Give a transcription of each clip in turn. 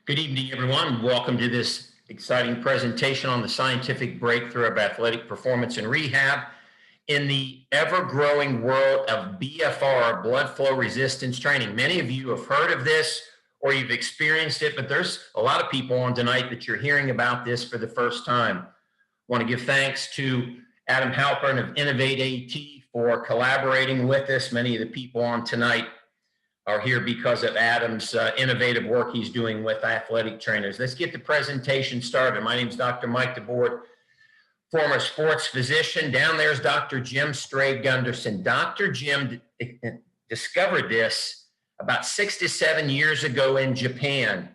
Good evening, everyone. Welcome to this exciting presentation on the scientific breakthrough of athletic performance and rehab in the ever-growing world of BFR, blood flow resistance training. Many of you have heard of this or you've experienced it, but there's a lot of people on tonight that you're hearing about this for the first time. I want to give thanks to Adam Halpern of Innovate AT for collaborating with us. Many of the people on tonight are here because of Adam's innovative work he's doing with athletic trainers. Let's get the presentation started. My name is Dr. Mike DeBoard, former sports physician. Down there is Dr. Jim Stray-Gunderson. Dr. Jim discovered this about 6 to 7 years ago in Japan.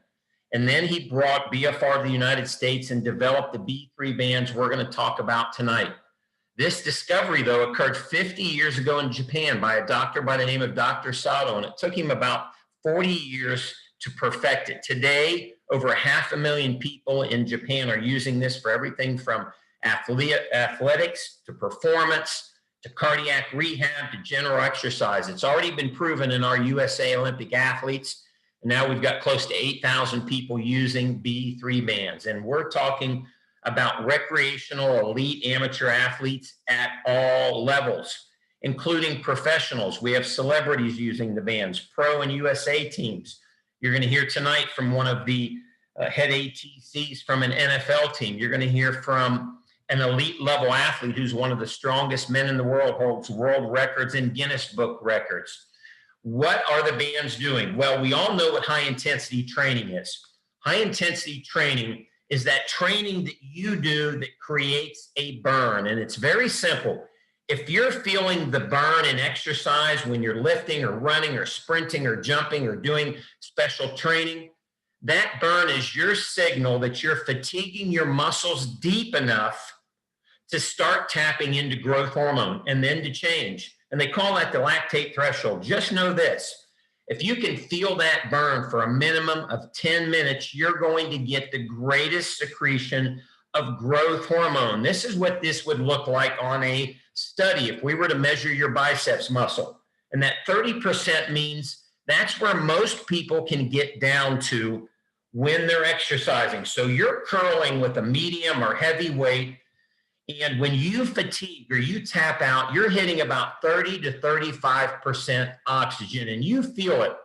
And then he brought BFR to the United States and developed the B3 bands we're going to talk about tonight. This discovery, though, occurred 50 years ago in Japan by a doctor by the name of Dr. Sato, and it took him about 40 years to perfect it. Today, over 500,000 people in Japan are using this for everything from athletics to performance to cardiac rehab to general exercise. It's already been proven in our USA Olympic athletes, and now we've got close to 8,000 people using B3 bands, and we're talking about recreational, elite, amateur athletes at all levels, including professionals. We have celebrities using the bands, pro and USA teams. You're going to hear tonight from one of the head ATCs from an NFL team. You're going to hear from an elite level athlete who's one of the strongest men in the world, holds world records and Guinness Book records. What are the bands doing? Well, we all know what high intensity training is. High intensity training is that training that you do that creates a burn. And it's very simple. If you're feeling the burn in exercise when you're lifting or running or sprinting or jumping or doing special training, that burn is your signal that you're fatiguing your muscles deep enough to start tapping into growth hormone and then to change. And they call that the lactate threshold. Just know this. If you can feel that burn for a minimum of 10 minutes, you're going to get the greatest secretion of growth hormone. This is what this would look like on a study if we were to measure your biceps muscle. And that 30% means that's where most people can get down to when they're exercising. So you're curling with a medium or heavy weight, and when you fatigue or you tap out, you're hitting about 30 to 35% oxygen, and you feel it.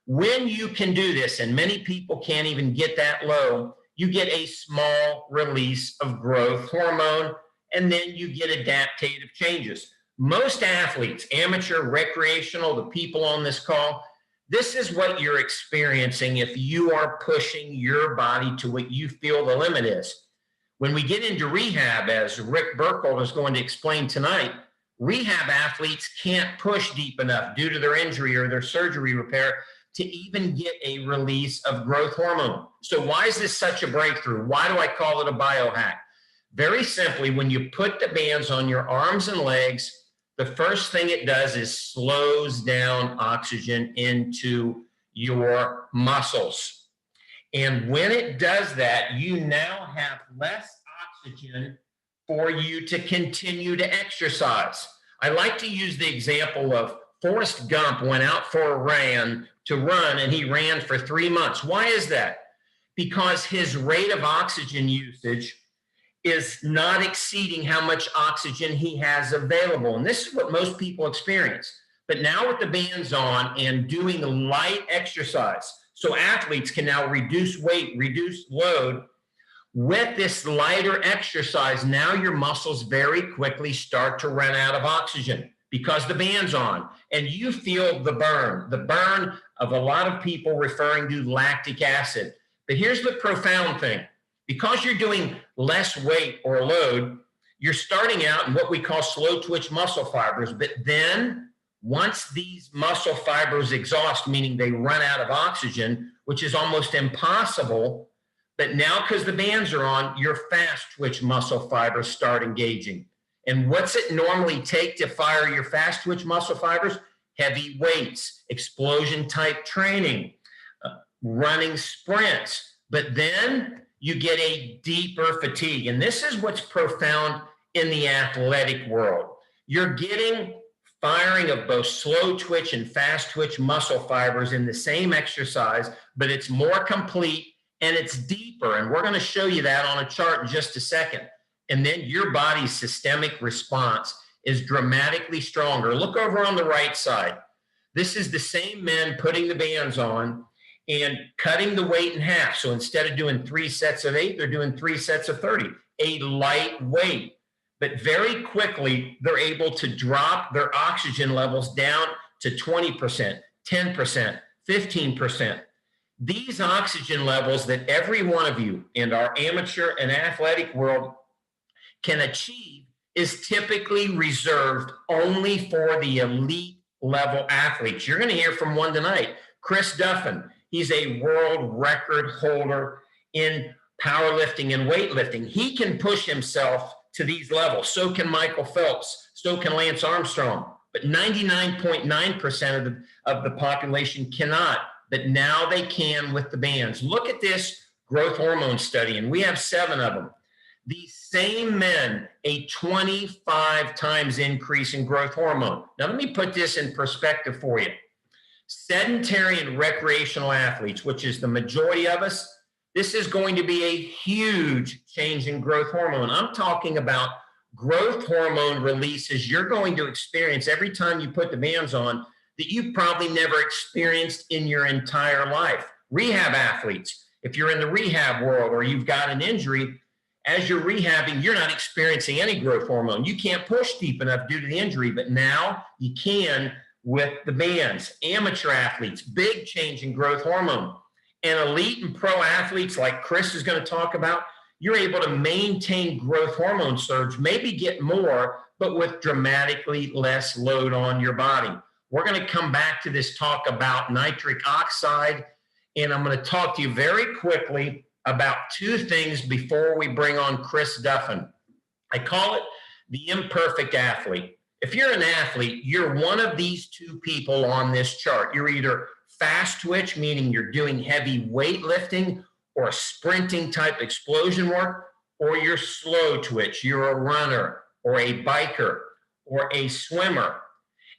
When you can do this, and many people can't even get that low, you get a small release of growth hormone, and then you get adaptive changes. Most athletes, amateur, recreational, the people on this call, this is what you're experiencing if you are pushing your body to what you feel the limit is. When we get into rehab, as Rick Burkholder is going to explain tonight, rehab athletes can't push deep enough due to their injury or their surgery repair to even get a release of growth hormone. So why is this such a breakthrough? Why do I call it a biohack? Very simply, when you put the bands on your arms and legs, the first thing it does is slows down oxygen into your muscles. And when it does that, you now have less oxygen for you to continue to exercise. I like to use the example of Forrest Gump went out for a run, and he ran for 3 months. Why is that? Because his rate of oxygen usage is not exceeding how much oxygen he has available. And this is what most people experience. But now with the bands on and doing light exercise, so athletes can now reduce weight, reduce load. With this lighter exercise, now your muscles very quickly start to run out of oxygen because the band's on, and you feel the burn of a lot of people referring to lactic acid. But here's the profound thing. Because you're doing less weight or load, you're starting out in what we call slow twitch muscle fibers, but then once these muscle fibers exhaust, meaning they run out of oxygen, which is almost impossible, but now because the bands are on, your fast twitch muscle fibers start engaging. And what's it normally take to fire your fast twitch muscle fibers? Heavy weights, explosion type training, running sprints. But then you get a deeper fatigue. And this is what's profound in the athletic world. You're getting firing of both slow twitch and fast twitch muscle fibers in the same exercise, but it's more complete and it's deeper. And we're going to show you that on a chart in just a second. And then your body's systemic response is dramatically stronger. Look over on the right side. This is the same men putting the bands on and cutting the weight in half. So instead of doing 3 sets of 8, they're doing 3 sets of 30, a light weight. But very quickly, they're able to drop their oxygen levels down to 20%, 10%, 15%. These oxygen levels that every one of you in our amateur and athletic world can achieve is typically reserved only for the elite level athletes. You're going to hear from one tonight, Chris Duffin. He's a world record holder in powerlifting and weightlifting. He can push himself to these levels. So can Michael Phelps. So can Lance Armstrong. But 99.9% of the population cannot. But now they can with the bands. Look at this growth hormone study, and we have 7 of them. These same men, a 25 times increase in growth hormone. Now, let me put this in perspective for you. Sedentary and recreational athletes, which is the majority of us, this is going to be a huge change in growth hormone. I'm talking about growth hormone releases you're going to experience every time you put the bands on that you've probably never experienced in your entire life. Rehab athletes, if you're in the rehab world or you've got an injury, as you're rehabbing, you're not experiencing any growth hormone. You can't push deep enough due to the injury, but now you can with the bands. Amateur athletes, big change in growth hormone. And elite and pro athletes like Chris is going to talk about, you're able to maintain growth hormone surge, maybe get more, but with dramatically less load on your body. We're going to come back to this talk about nitric oxide, and I'm going to talk to you very quickly about 2 things before we bring on Chris Duffin. I call it the imperfect athlete. If you're an athlete, you're one of these 2 people on this chart. You're either fast twitch, meaning you're doing heavy weightlifting or sprinting type explosion work, or you're slow twitch. You're a runner or a biker or a swimmer.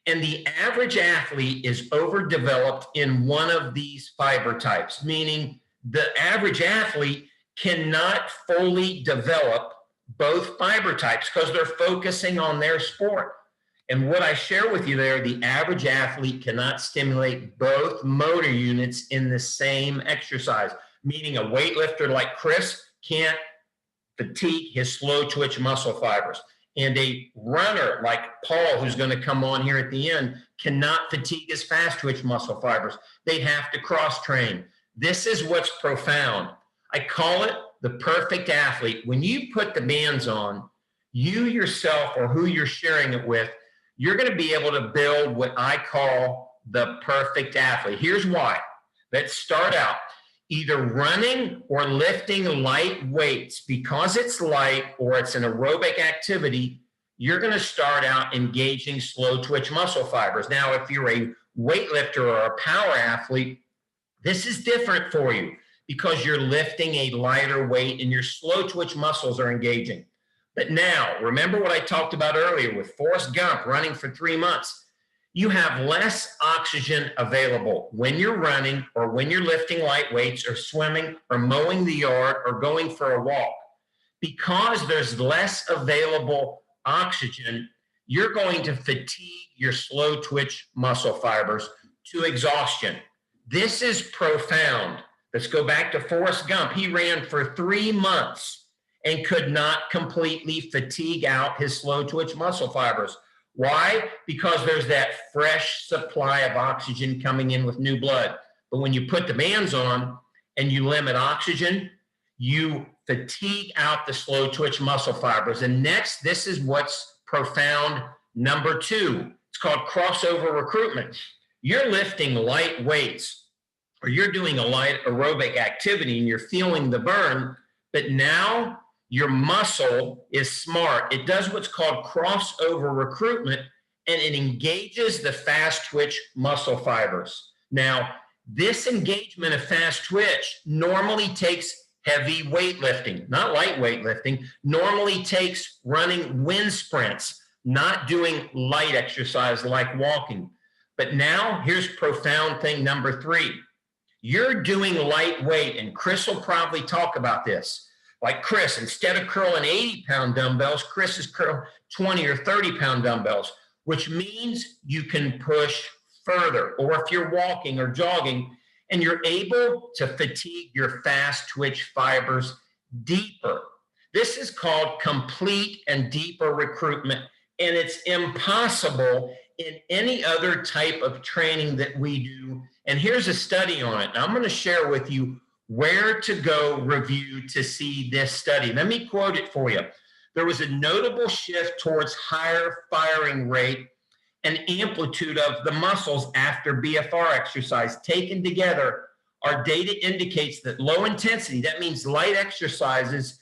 And the average athlete is overdeveloped in one of these fiber types, meaning the average athlete cannot fully develop both fiber types because they're focusing on their sport. And what I share with you there, the average athlete cannot stimulate both motor units in the same exercise, meaning a weightlifter like Chris can't fatigue his slow twitch muscle fibers. And a runner like Paul, who's going to come on here at the end, cannot fatigue his fast twitch muscle fibers. They'd have to cross train. This is what's profound. I call it the perfect athlete. When you put the bands on, you yourself or who you're sharing it with, you're going to be able to build what I call the perfect athlete. Here's why. Let's start out either running or lifting light weights. Because it's light or it's an aerobic activity, you're going to start out engaging slow twitch muscle fibers. Now, if you're a weightlifter or a power athlete, this is different for you because you're lifting a lighter weight and your slow twitch muscles are engaging. But now, remember what I talked about earlier with Forrest Gump running for 3 months. You have less oxygen available when you're running or when you're lifting light weights or swimming or mowing the yard or going for a walk. Because there's less available oxygen, you're going to fatigue your slow twitch muscle fibers to exhaustion. This is profound. Let's go back to Forrest Gump. He ran for 3 months and could not completely fatigue out his slow twitch muscle fibers. Why? Because there's that fresh supply of oxygen coming in with new blood. But when you put the bands on and you limit oxygen, you fatigue out the slow twitch muscle fibers. And next, this is what's profound. Number 2, it's called crossover recruitment. You're lifting light weights or you're doing a light aerobic activity and you're feeling the burn, but now your muscle is smart. It does what's called crossover recruitment, and it engages the fast twitch muscle fibers. Now, this engagement of fast twitch normally takes heavy weightlifting, not light weightlifting, normally takes running wind sprints, not doing light exercise like walking. But now, here's profound thing number 3. You're doing lightweight, and Chris will probably talk about this. Like Chris, instead of curling 80-pound dumbbells, Chris is curling 20 or 30-pound dumbbells, which means you can push further. Or if you're walking or jogging and you're able to fatigue your fast twitch fibers deeper. This is called complete and deeper recruitment, and it's impossible in any other type of training that we do. And here's a study on it. I'm going to share with you where to go review to see this study. Let me quote it for you. There was a notable shift towards higher firing rate and amplitude of the muscles after BFR exercise. Taken together, our data indicates that low intensity, that means light exercises,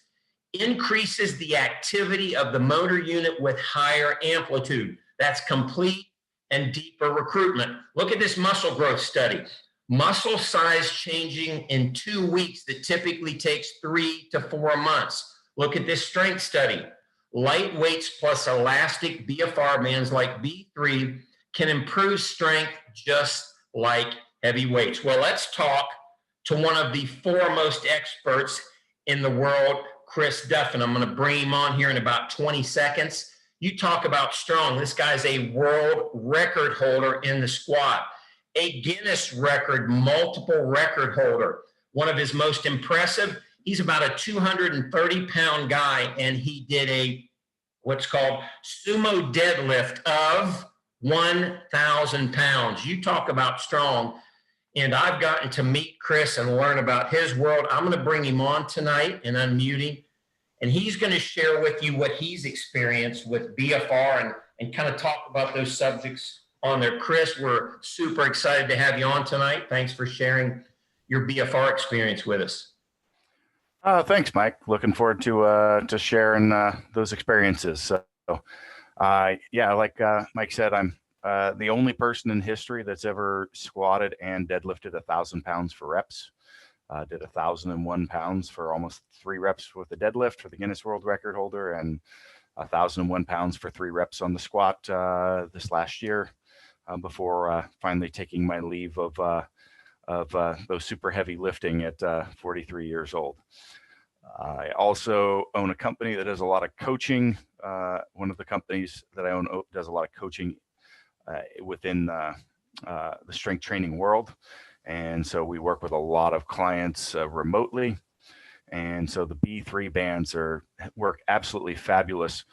increases the activity of the motor unit with higher amplitude. That's complete and deeper recruitment. Look at this muscle growth study. Muscle size changing in 2 weeks that typically takes 3 to 4 months. Look at this strength study. Light weights plus elastic BFR bands like B3 can improve strength just like heavy weights. Well, let's talk to one of the foremost experts in the world, Chris Duffin. I'm going to bring him on here in about 20 seconds. You talk about strong. This guy's a world record holder in the squat, a Guinness record, multiple record holder. One of his most impressive, he's about a 230-pound guy, and he did a what's called sumo deadlift of 1,000 pounds. You talk about strong. And I've gotten to meet Chris and learn about his world. I'm going to bring him on tonight and unmute him. And he's going to share with you what he's experienced with BFR and kind of talk about those subjects on there. Chris, we're super excited to have you on tonight. Thanks for sharing your BFR experience with us. Thanks, Mike. Looking forward to sharing those experiences. So, yeah, like Mike said, I'm the only person in history that's ever squatted and deadlifted 1,000 pounds for reps. Did 1,001 pounds for almost 3 reps with the deadlift for the Guinness World Record holder, and 1,001 pounds for 3 reps on the squat this last year, before finally taking my leave of those super heavy lifting at 43 years old. I also own a company that does a lot of coaching. One of the companies that I own does a lot of coaching within the strength training world. And so we work with a lot of clients remotely. And so the B3 bands work absolutely fabulous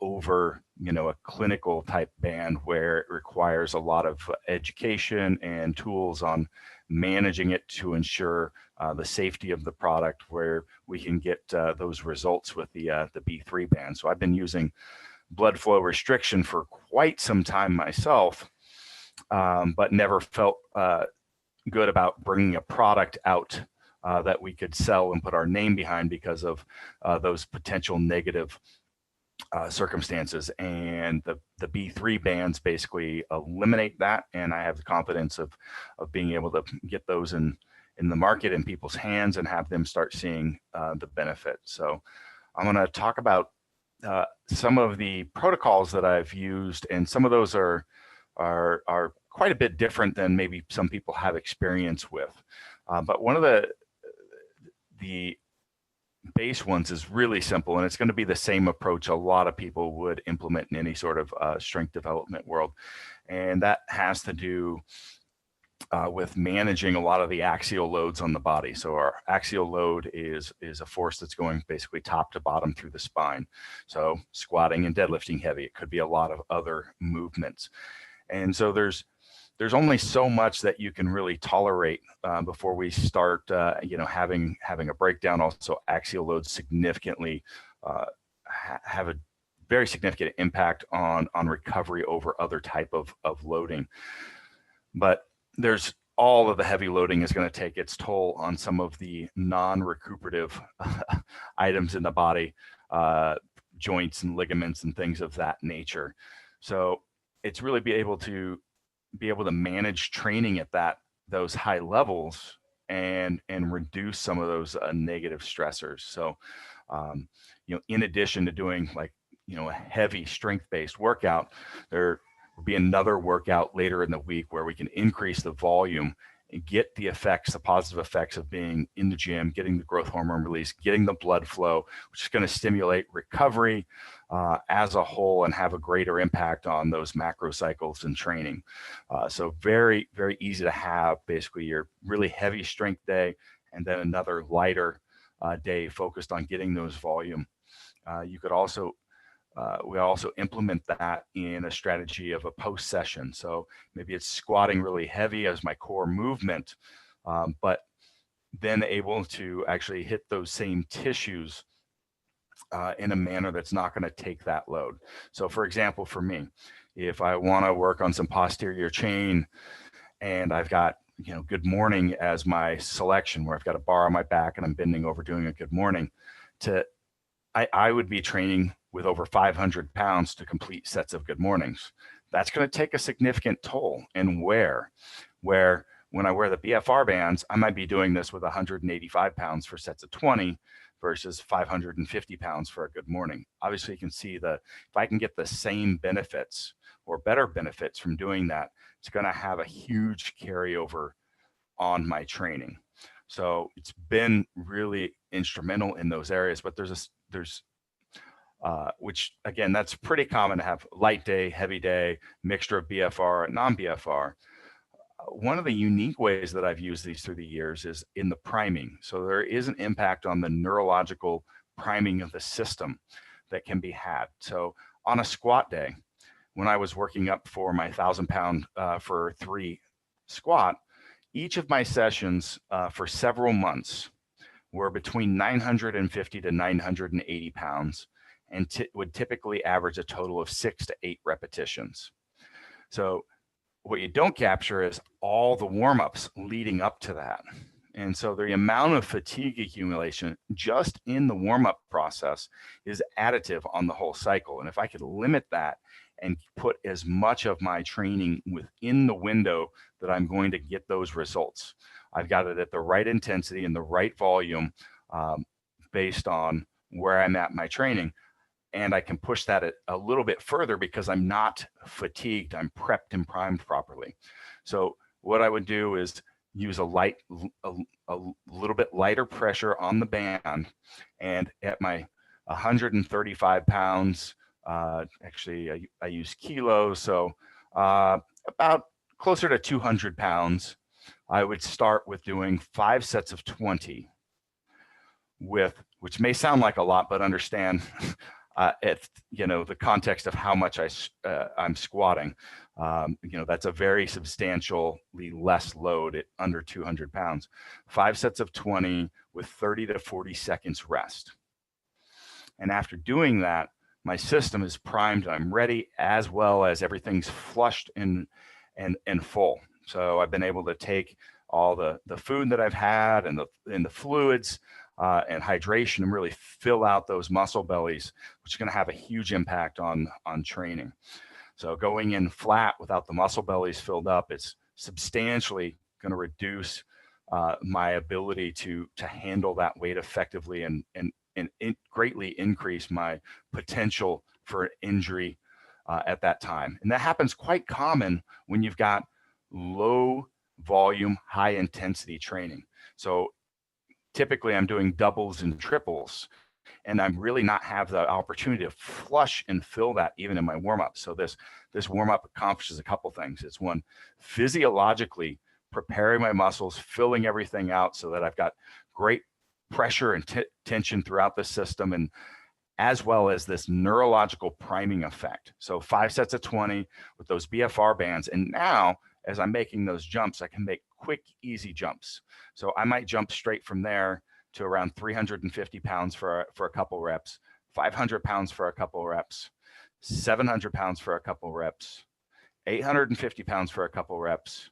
over, a clinical type band where it requires a lot of education and tools on managing it to ensure the safety of the product, where we can get those results with the B3 band. So I've been using blood flow restriction for quite some time myself, but never felt good about bringing a product out that we could sell and put our name behind because of those potential negative circumstances. And the B3 bands basically eliminate that, and I have the confidence of being able to get those in the market in people's hands and have them start seeing the benefit. So I'm going to talk about some of the protocols that I've used, and some of those are quite a bit different than maybe some people have experience with. But one of the base ones is really simple, and it's going to be the same approach a lot of people would implement in any sort of strength development world. And that has to do with managing a lot of the axial loads on the body. So our axial load is a force that's going basically top to bottom through the spine. So squatting and deadlifting heavy, it could be a lot of other movements. And so there's only so much that you can really tolerate before we start, having a breakdown. Also, axial loads significantly have a very significant impact on recovery over other type of loading. But there's all of the heavy loading is going to take its toll on some of the non-recuperative items in the body, joints and ligaments and things of that nature. So it's really be able to manage training at those high levels and reduce some of those negative stressors. So, in addition to doing a heavy strength-based workout, there will be another workout later in the week where we can increase the volume get the effects, the positive effects of being in the gym, getting the growth hormone release, getting the blood flow, which is going to stimulate recovery as a whole and have a greater impact on those macro cycles and training. So very, very easy to have basically your really heavy strength day and then another lighter day focused on getting those volume. You could also we also implement that in a strategy of a post session. So maybe it's squatting really heavy as my core movement, but then able to actually hit those same tissues in a manner that's not going to take that load. So for example, for me, if I want to work on some posterior chain and I've got, good morning as my selection, where I've got a bar on my back and I'm bending over doing a good morning, I would be training with over 500 pounds to complete sets of good mornings. That's going to take a significant toll and where when I wear the BFR bands, I might be doing this with 185 pounds for sets of 20 versus 550 pounds for a good morning. Obviously, you can see if I can get the same benefits or better benefits from doing that, it's going to have a huge carryover on my training. So it's been really instrumental in those areas, but there's which again, that's pretty common to have light day, heavy day, mixture of BFR and non-BFR. One of the unique ways that I've used these through the years is in the priming. So there is an impact on the neurological priming of the system that can be had. So on a squat day, when I was working up for my 1,000-pound for 3 squat, each of my sessions for several months were between 950 to 980 pounds and would typically average a total of 6 to 8 repetitions. So what you don't capture is all the warm-ups leading up to that. And so the amount of fatigue accumulation just in the warm-up process is additive on the whole cycle. And if I could limit that and put as much of my training within the window that I'm going to get those results, I've got it at the right intensity and the right volume based on where I'm at my training. And I can push that a little bit further because I'm not fatigued. I'm prepped and primed properly. So what I would do is use a little bit lighter pressure on the band, and at my 135 pounds, actually I use kilos, so about closer to 200 pounds, I would start with doing 5 sets of 20 which may sound like a lot, but understand the context of how much I'm squatting. That's a very substantially less load at under 200 pounds. 5 sets of 20 with 30 to 40 seconds rest. And after doing that, my system is primed. I'm ready, as well as everything's flushed and full. So I've been able to take all the food that I've had and the fluids and hydration and really fill out those muscle bellies, which is going to have a huge impact on training. So going in flat without the muscle bellies filled up, it's substantially going to reduce my ability to handle that weight effectively and greatly increase my potential for injury at that time. And that happens quite common when you've got low volume, high intensity training. So typically I'm doing doubles and triples, and I'm really not have the opportunity to flush and fill that even in my warm-up. So this warm-up accomplishes a couple things. It's one, physiologically preparing my muscles, filling everything out so that I've got great pressure and tension throughout the system, and as well as this neurological priming effect. So 5 sets of 20 with those BFR bands. And now, as I'm making those jumps, I can make quick, easy jumps. So I might jump straight from there to around 350 pounds for a couple reps, 500 pounds for a couple reps, 700 pounds for a couple reps, 850 pounds for a couple reps,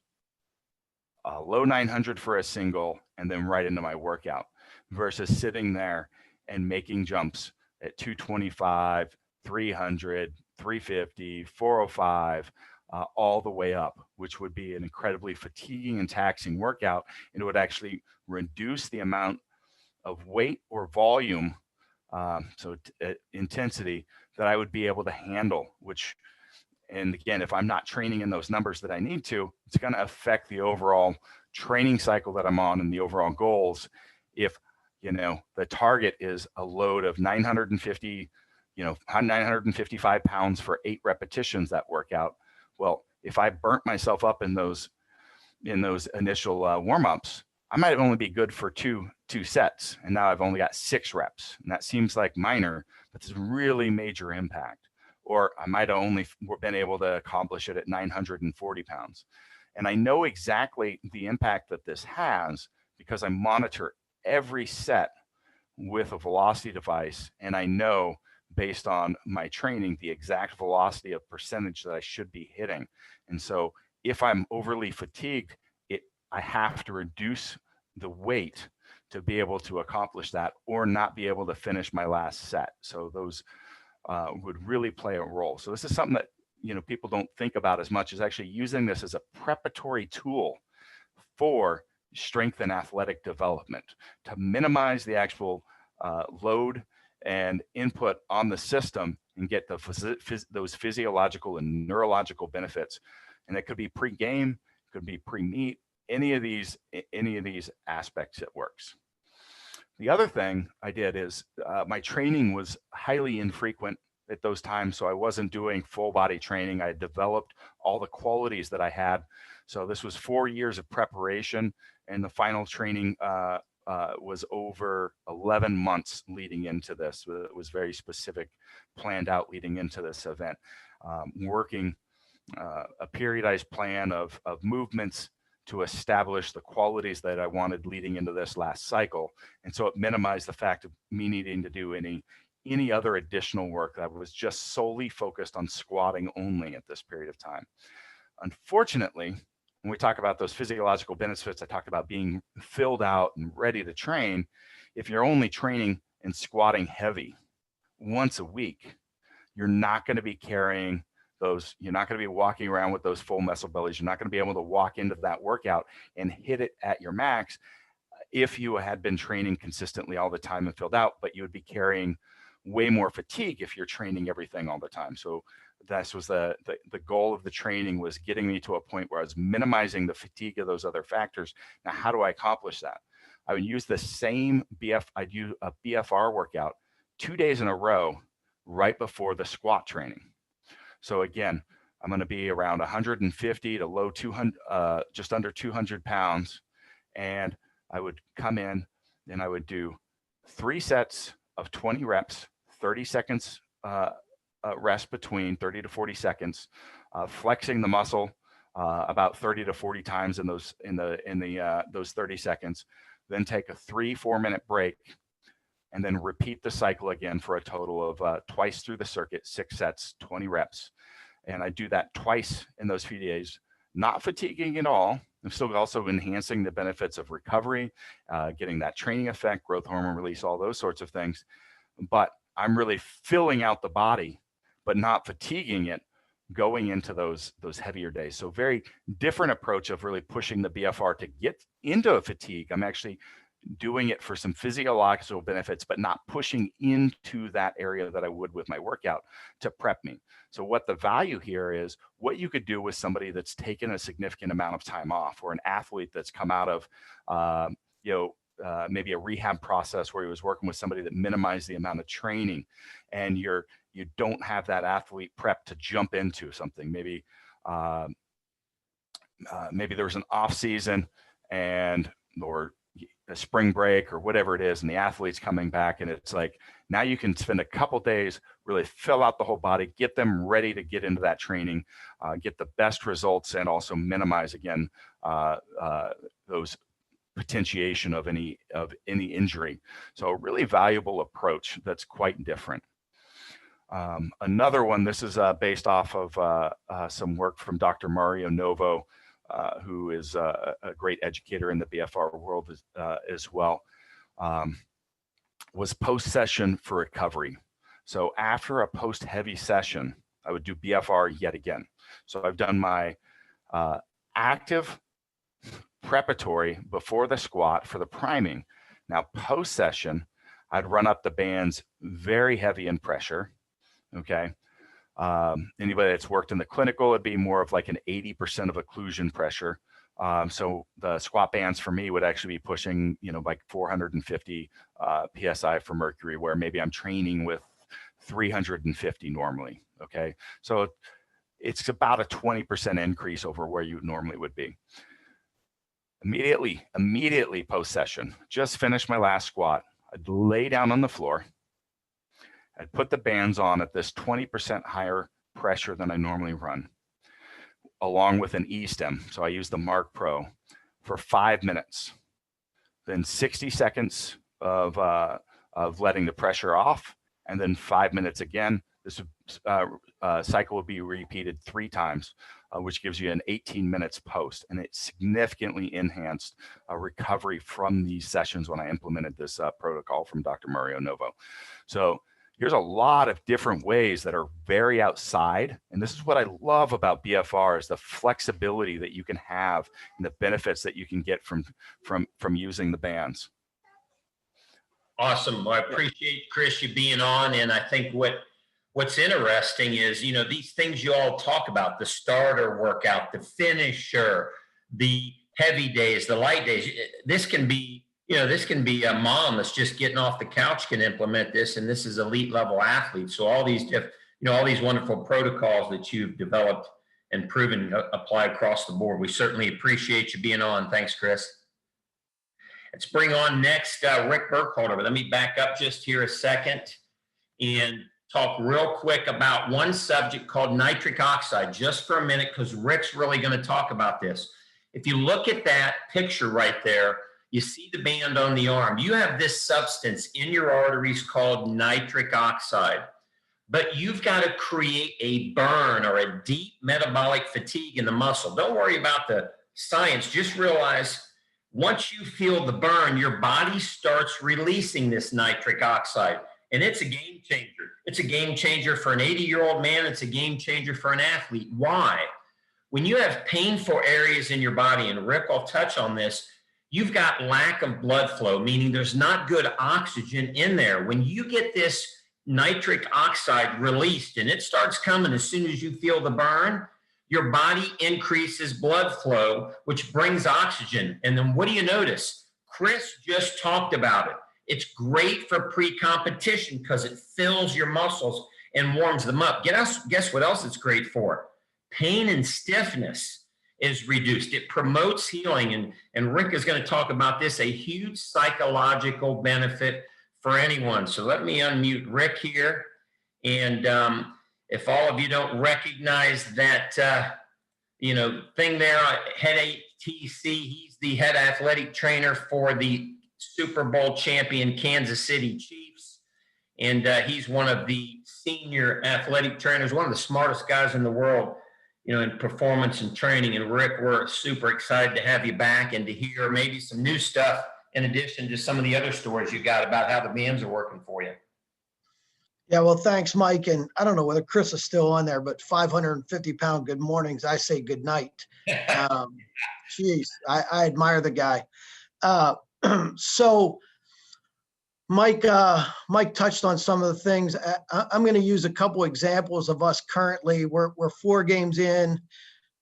low 900 for a single, and then right into my workout, versus sitting there and making jumps at 225, 300, 350, 405, all the way up, which would be an incredibly fatiguing and taxing workout. And it would actually reduce the amount of weight or volume, intensity, that I would be able to handle, which And again, if I'm not training in those numbers that I need to, it's going to affect the overall training cycle that I'm on and the overall goals. If, the target is a load of 950, 955 pounds for 8 repetitions that workout. Well, if I burnt myself up in those initial warm-ups, I might only be good for two sets, and now I've only got 6 reps, and that seems like minor, but it's really major impact. Or I might have only been able to accomplish it at 940 pounds. And I know exactly the impact that this has because I monitor every set with a velocity device, and I know based on my training the exact velocity of percentage that I should be hitting. And so if I'm overly fatigued, I have to reduce the weight to be able to accomplish that, or not be able to finish my last set. So those would really play a role. So this is something that people don't think about as much, as actually using this as a preparatory tool for strength and athletic development to minimize the actual load and input on the system and get those physiological and neurological benefits. And it could be pre-game, could be pre-meet, any of these aspects, it works. The other thing I did is my training was highly infrequent at those times, so I wasn't doing full body training. I had developed all the qualities that I had. So this was 4 years of preparation, and the final training was over 11 months leading into this. It was very specific, planned out leading into this event, working a periodized plan of movements to establish the qualities that I wanted leading into this last cycle. And so it minimized the fact of me needing to do any other additional work that was just solely focused on squatting only at this period of time. Unfortunately, when we talk about those physiological benefits, I talked about being filled out and ready to train. If you're only training and squatting heavy once a week, you're not going to be carrying those, you're not going to be walking around with those full muscle bellies. You're not going to be able to walk into that workout and hit it at your max if you had been training consistently all the time and filled out, but you would be carrying way more fatigue if you're training everything all the time. So this was the goal of the training, was getting me to a point where I was minimizing the fatigue of those other factors. Now, how do I accomplish that? I would use the same I'd use a BFR workout 2 days in a row right before the squat training. So again, I'm going to be around 150 to low 200, just under 200 pounds. And I would come in and I would do 3 sets of 20 reps, 30 seconds rest between, 30 to 40 seconds, flexing the muscle about 30 to 40 times in those 30 seconds. Then take a 3-4 minute break, and then repeat the cycle again for a total of twice through the circuit, 6 sets, 20 reps. And I do that twice in those few days, not fatiguing at all. I'm still also enhancing the benefits of recovery, getting that training effect, growth hormone release, all those sorts of things. But I'm really filling out the body, but not fatiguing it going into those heavier days. So very different approach of really pushing the BFR to get into a fatigue. I'm actually doing it for some physiological benefits, but not pushing into that area that I would with my workout to prep me. So what the value here is, what you could do with somebody that's taken a significant amount of time off, or an athlete that's come out of, maybe a rehab process where he was working with somebody that minimized the amount of training, and you don't have that athlete prep to jump into something. Maybe there was an off season or a spring break or whatever it is, and the athlete's coming back, and it's like, now you can spend a couple days, really fill out the whole body, get them ready to get into that training, get the best results, and also minimize again those potentiation of any injury. So a really valuable approach that's quite different. Another one, this is based off of some work from Dr. Mario Novo, who is a great educator in the BFR world as well, was post-session for recovery. So after a post-heavy session, I would do BFR yet again. So I've done my active preparatory before the squat for the priming. Now post-session, I'd run up the bands very heavy in pressure, okay? Anybody that's worked in the clinical, it'd be more of like an 80% of occlusion pressure. So the squat bands for me would actually be pushing, like 450 PSI for mercury, where maybe I'm training with 350 normally. Okay. So it's about a 20% increase over where you normally would be. Immediately post session, just finished my last squat. I'd lay down on the floor. I'd put the bands on at this 20% higher pressure than I normally run, along with an E-stem. So I use the Mark Pro for 5 minutes, then 60 seconds of letting the pressure off, and then 5 minutes again. This cycle will be repeated 3 times, which gives you an 18 minutes post, and it significantly enhanced recovery from these sessions when I implemented this protocol from Dr. Mario Novo. So here's a lot of different ways that are very outside. And this is what I love about BFR, is the flexibility that you can have and the benefits that you can get from using the bands. Awesome. Well, I appreciate, Chris, you being on. And I think what's interesting is, these things you all talk about, the starter workout, the finisher, the heavy days, the light days. This can be a mom that's just getting off the couch can implement this, and this is elite level athletes. So all these all these wonderful protocols that you've developed and proven apply across the board. We certainly appreciate you being on. Thanks, Chris. Let's bring on next Rick Burkholder. But let me back up just here a second and talk real quick about one subject called nitric oxide, just for a minute, because Rick's really going to talk about this. If you look at that picture right there, you see the band on the arm. You have this substance in your arteries called nitric oxide, but you've got to create a burn or a deep metabolic fatigue in the muscle. Don't worry about the science. Just realize once you feel the burn, your body starts releasing this nitric oxide, and it's a game changer. It's a game changer for an 80-year-old man. It's a game changer for an athlete. Why? When you have painful areas in your body, and Rick will touch on this, you've got lack of blood flow, meaning there's not good oxygen in there. When you get this nitric oxide released, and it starts coming as soon as you feel the burn, your body increases blood flow, which brings oxygen. And then what do you notice? Chris just talked about it. It's great for pre-competition because it fills your muscles and warms them up. Guess what else it's great for? Pain and stiffness is reduced. It promotes healing. And Rick is going to talk about this, a huge psychological benefit for anyone. So let me unmute Rick here. And if all of you don't recognize that, thing there, head ATC, he's the head athletic trainer for the Super Bowl champion Kansas City Chiefs. And he's one of the senior athletic trainers, one of the smartest guys in the world, in performance and training. And Rick, we're super excited to have you back and to hear maybe some new stuff in addition to some of the other stories you got about how the bands are working for you. Yeah, well, thanks, Mike. And I don't know whether Chris is still on there, but 550-pound good mornings. I say good night. Geez, I admire the guy. So Mike touched on some of the things. I'm going to use a couple examples of us currently. We're 4 games in.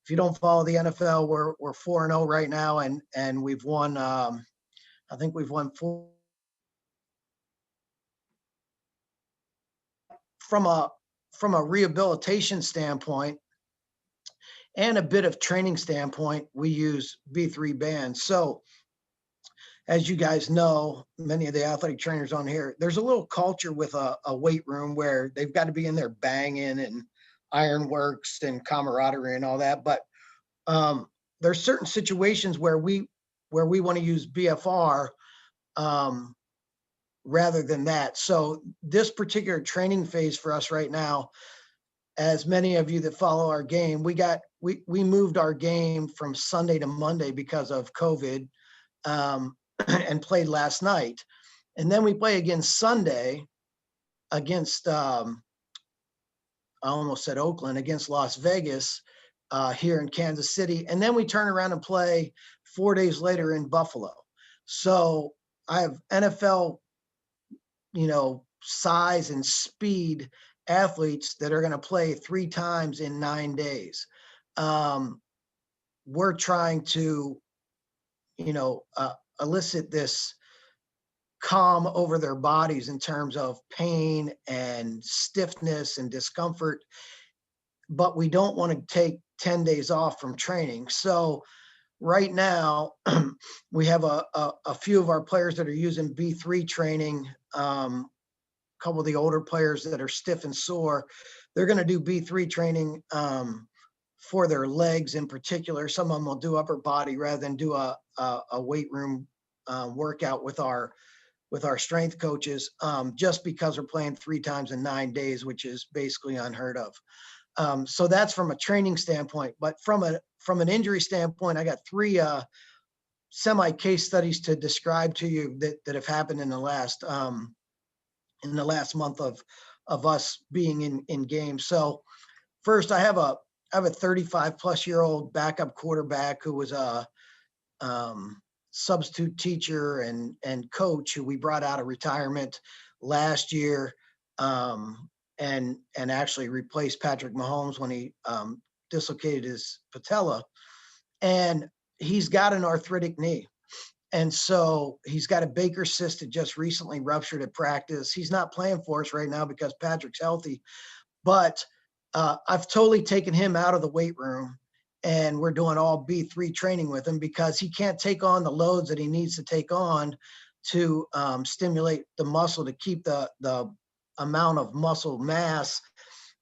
If you don't follow the NFL, we're 4-0 right now, and we've won. I think we've won 4. From a rehabilitation standpoint and a bit of training standpoint, we use B3 bands. So as you guys know, many of the athletic trainers on here, there's a little culture with a weight room where they've got to be in there banging and ironworks and camaraderie and all that. But there's certain situations where we want to use BFR rather than that. So this particular training phase for us right now, as many of you that follow our game, we moved our game from Sunday to Monday because of COVID, and played last night. And then we play again Sunday against, I almost said Oakland, against Las Vegas here in Kansas City. And then we turn around and play 4 days later in Buffalo. So I have NFL, size and speed athletes that are going to play 3 times in 9 days. We're trying to, elicit this calm over their bodies in terms of pain and stiffness and discomfort, but we don't want to take 10 days off from training. So right now, we have a few of our players that are using B3 training. A couple of the older players that are stiff and sore, they're going to do B3 training for their legs in particular. Some of them will do upper body rather than do a weight room workout with our strength coaches, just because we're playing 3 times in 9 days, which is basically unheard of. So that's from a training standpoint, but from an injury standpoint, I got 3 semi case studies to describe to you that have happened in the last month of us being in games. So first, I have a 35-plus-year-old backup quarterback who was a substitute teacher and coach who we brought out of retirement last year, and actually replaced Patrick Mahomes when he dislocated his patella. And he's got an arthritic knee. And so he's got a Baker cyst that just recently ruptured at practice. He's not playing for us right now because Patrick's healthy, but I've totally taken him out of the weight room, and we're doing all B3 training with him because he can't take on the loads that he needs to take on to stimulate the muscle to keep the amount of muscle mass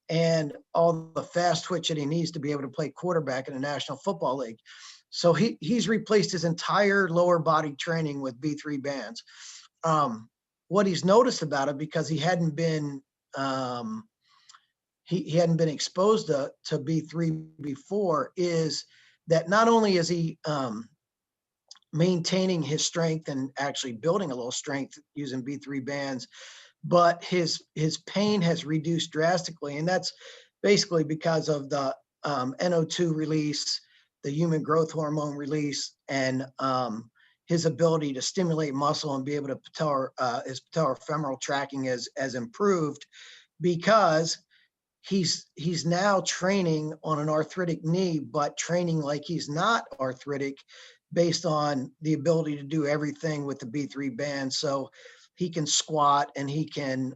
and all the fast twitch that he needs to be able to play quarterback in the National Football League. So he's replaced his entire lower body training with B3 bands. What he's noticed about it, because he hadn't been he hadn't been exposed to B3 before, is that not only is he maintaining his strength and actually building a little strength using B3 bands, but his pain has reduced drastically. And that's basically because of the NO2 release, the human growth hormone release, and his ability to stimulate muscle and be able to his patellofemoral tracking has improved, because he's now training on an arthritic knee, but training like he's not arthritic based on the ability to do everything with the B3 band. So he can squat, and he can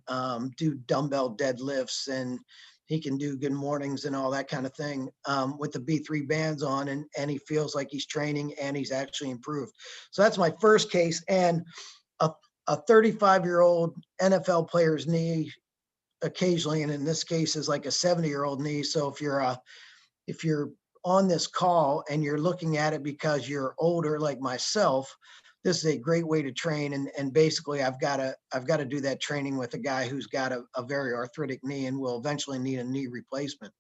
do dumbbell deadlifts, and he can do good mornings and all that kind of thing with the B3 bands on, and he feels like he's training and he's actually improved. So that's my first case. And a 35-year-old NFL player's knee occasionally, and in this case is like a 70-year-old knee. So if you're on this call and you're looking at it because you're older like myself, this is a great way to train. And basically I've got to do that training with a guy who's got a very arthritic knee and will eventually need a knee replacement.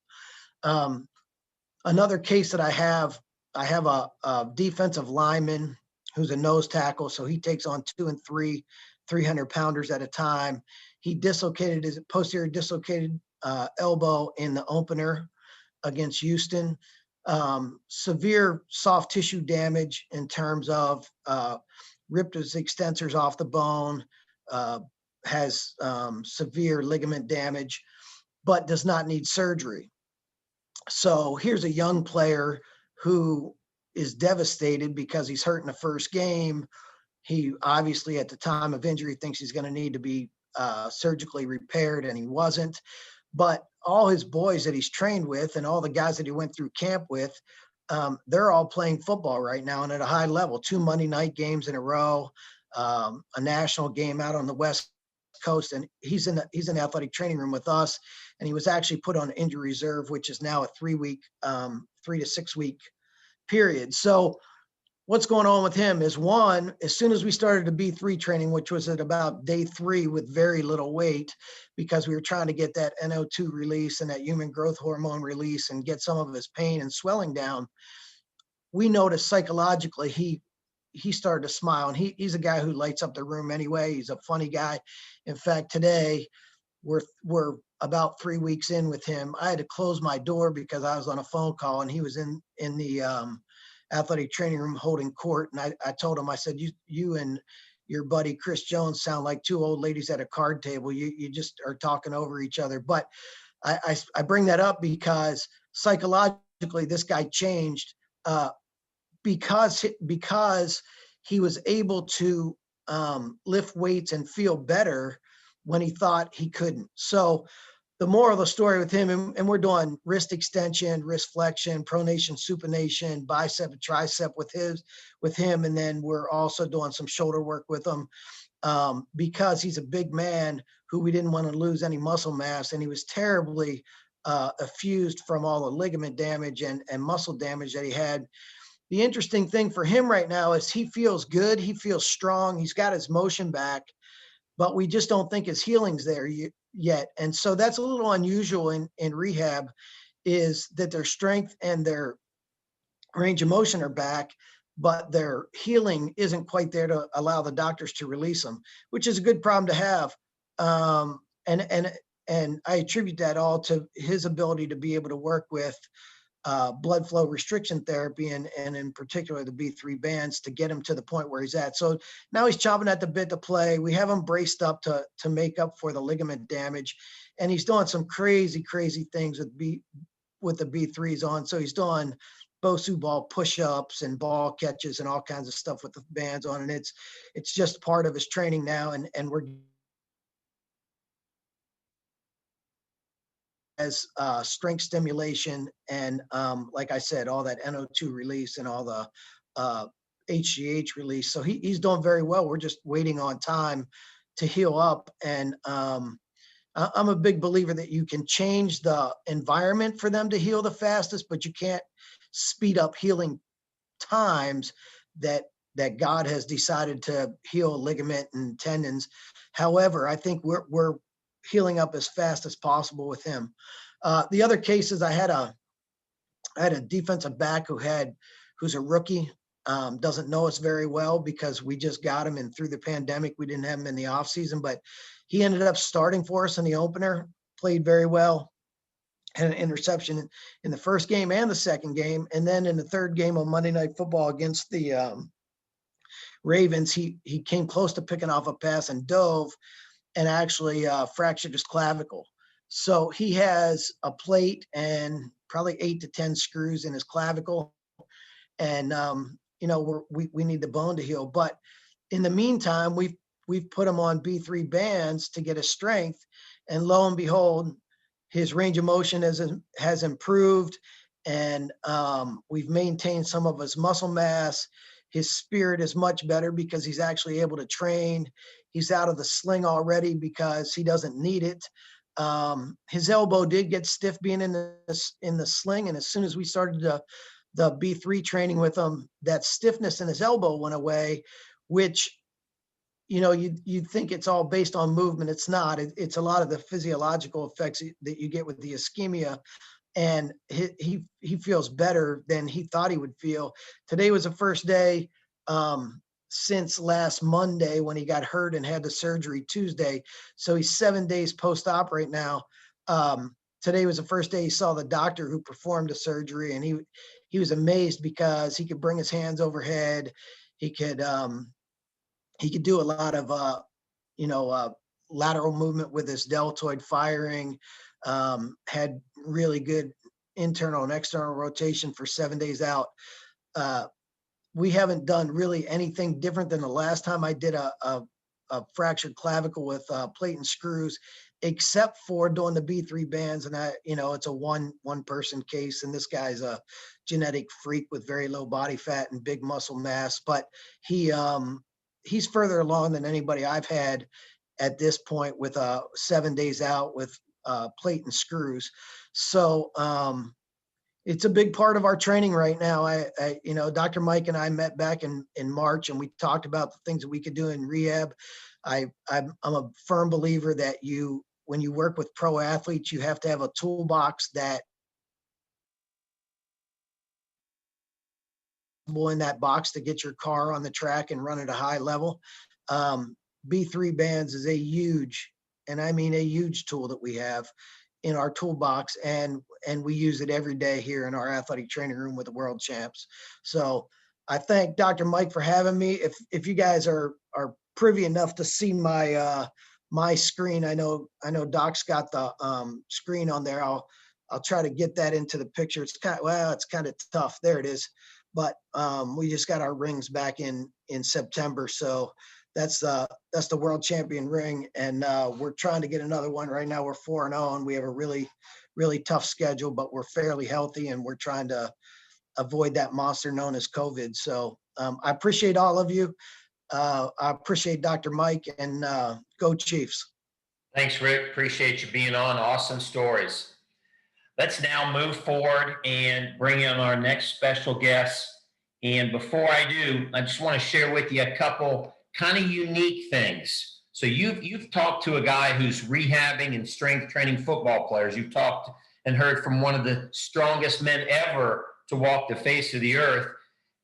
Another case that I have a defensive lineman who's a nose tackle. So he takes on 2 and 3 300-pounders at a time. He dislocated his posterior dislocated elbow in the opener against Houston. Severe soft tissue damage in terms of ripped his extensors off the bone, has severe ligament damage, but does not need surgery. So here's a young player who is devastated because he's hurt in the first game. He obviously at the time of injury thinks he's going to need to be surgically repaired, and he wasn't. But all his boys that he's trained with and all the guys that he went through camp with, they're all playing football right now and at a high level. 2 Monday night games in a row, a national game out on the West Coast, and he's in the athletic training room with us. And he was actually put on injury reserve, which is now a 3 to 6 week period. So what's going on with him is, one, as soon as we started the B3 training, which was at about day 3 with very little weight, because we were trying to get that NO2 release and that human growth hormone release and get some of his pain and swelling down, we noticed psychologically he started to smile. And he's a guy who lights up the room anyway. He's a funny guy. In fact, today we're about 3 weeks in with him. I had to close my door because I was on a phone call and he was in the athletic training room holding court. And I told him, I said, you and your buddy Chris Jones sound like two old ladies at a card table. You just are talking over each other. But I bring that up because psychologically this guy changed because he was able to lift weights and feel better when he thought he couldn't. So the moral of the story with him, and we're doing wrist extension, wrist flexion, pronation, supination, bicep and tricep with him, and then we're also doing some shoulder work with him because he's a big man who we didn't want to lose any muscle mass, and he was terribly effused from all the ligament damage and muscle damage that he had. The interesting thing for him right now is he feels good, he feels strong, he's got his motion back, but we just don't think his healing's there yet. And so that's a little unusual in rehab, is that their strength and their range of motion are back, but their healing isn't quite there to allow the doctors to release them, which is a good problem to have. And I attribute that all to his ability to be able to work with blood flow restriction therapy and in particular the B3 bands to get him to the point where he's at. So now he's chomping at the bit to play. We have him braced up to make up for the ligament damage, and he's doing some crazy things with the B3s on. So he's doing Bosu ball push-ups and ball catches and all kinds of stuff with the bands on, and it's just part of his training now, and we're as strength stimulation and like I said, all that NO2 release and all the HGH release. So he's doing very well. We're just waiting on time to heal up. And I'm a big believer that you can change the environment for them to heal the fastest, but you can't speed up healing times that God has decided to heal ligament and tendons. However, I think we're healing up as fast as possible with him. The other cases, I had a defensive back who's a rookie, doesn't know us very well because we just got him, and through the pandemic, we didn't have him in the off season, but he ended up starting for us in the opener, played very well, had an interception in the first game and the second game. And then in the third game on Monday Night Football against the Ravens, he came close to picking off a pass and dove and actually fractured his clavicle. So he has a plate and probably 8 to 10 screws in his clavicle. And, we need the bone to heal. But in the meantime, we've put him on B3 bands to get his strength. And lo and behold, his range of motion has improved. And we've maintained some of his muscle mass. His spirit is much better because he's actually able to train. He's out of the sling already because he doesn't need it. His elbow did get stiff being in the sling, and as soon as we started the B3 training with him, that stiffness in his elbow went away, which you'd think it's all based on movement. It's not. It's a lot of the physiological effects that you get with the ischemia. And he feels better than he thought he would feel. Today was the first day since last Monday when he got hurt and had the surgery Tuesday. So he's 7 days post-op right now. Today was the first day he saw the doctor who performed the surgery, and he was amazed because he could bring his hands overhead. He could do a lot of lateral movement with his deltoid firing. Had really good internal and external rotation for 7 days out. We haven't done really anything different than the last time I did a fractured clavicle with plate and screws, except for doing the B3 bands. And it's a one person case, and this guy's a genetic freak with very low body fat and big muscle mass, but he's further along than anybody I've had at this point with 7 days out with plate and screws. So it's a big part of our training right now. Dr. Mike and I met back in March, and we talked about the things that we could do in rehab. I'm a firm believer that when you work with pro athletes, you have to have a toolbox that in that box to get your car on the track and run at a high level. B3 bands is a huge, and I mean a huge tool that we have in our toolbox, and we use it every day here in our athletic training room with the world champs. So I thank Dr. Mike for having me. If you guys are privy enough to see my my screen. I know Doc's got the screen on there. I'll try to get that into the picture. It's kind of tough. There it is. But we just got our rings back in September, so that's the world champion ring, and we're trying to get another one right now. We're 4-0, and we have a really tough schedule, but we're fairly healthy, and we're trying to avoid that monster known as COVID. So I appreciate all of you. I appreciate Dr. Mike, and go Chiefs. Thanks, Rick. Appreciate you being on. Awesome stories. Let's now move forward and bring in our next special guest. And before I do, I just want to share with you a couple kind of unique things. So you've talked to a guy who's rehabbing and strength training football players. You've talked and heard from one of the strongest men ever to walk the face of the earth.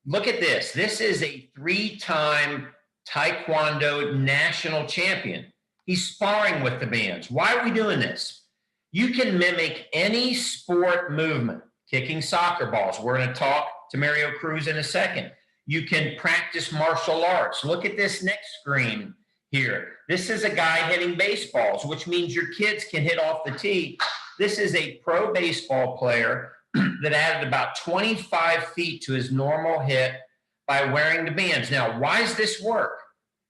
Look at this. This is a 3-time Taekwondo national champion. He's sparring with the bands. Why are we doing this? You can mimic any sport movement, kicking soccer balls. We're going to talk to Mario Cruz in a second. You can practice martial arts. Look at this next screen here. This is a guy hitting baseballs, which means your kids can hit off the tee. This is a pro baseball player that added about 25 feet to his normal hit by wearing the bands. Now, why does this work?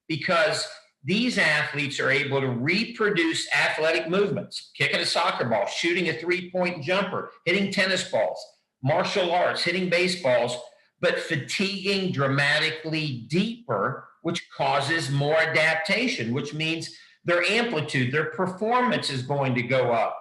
Because these athletes are able to reproduce athletic movements, kicking a soccer ball, shooting a 3-point jumper, hitting tennis balls, martial arts, hitting baseballs, but fatiguing dramatically deeper, which causes more adaptation, which means their amplitude, their performance is going to go up.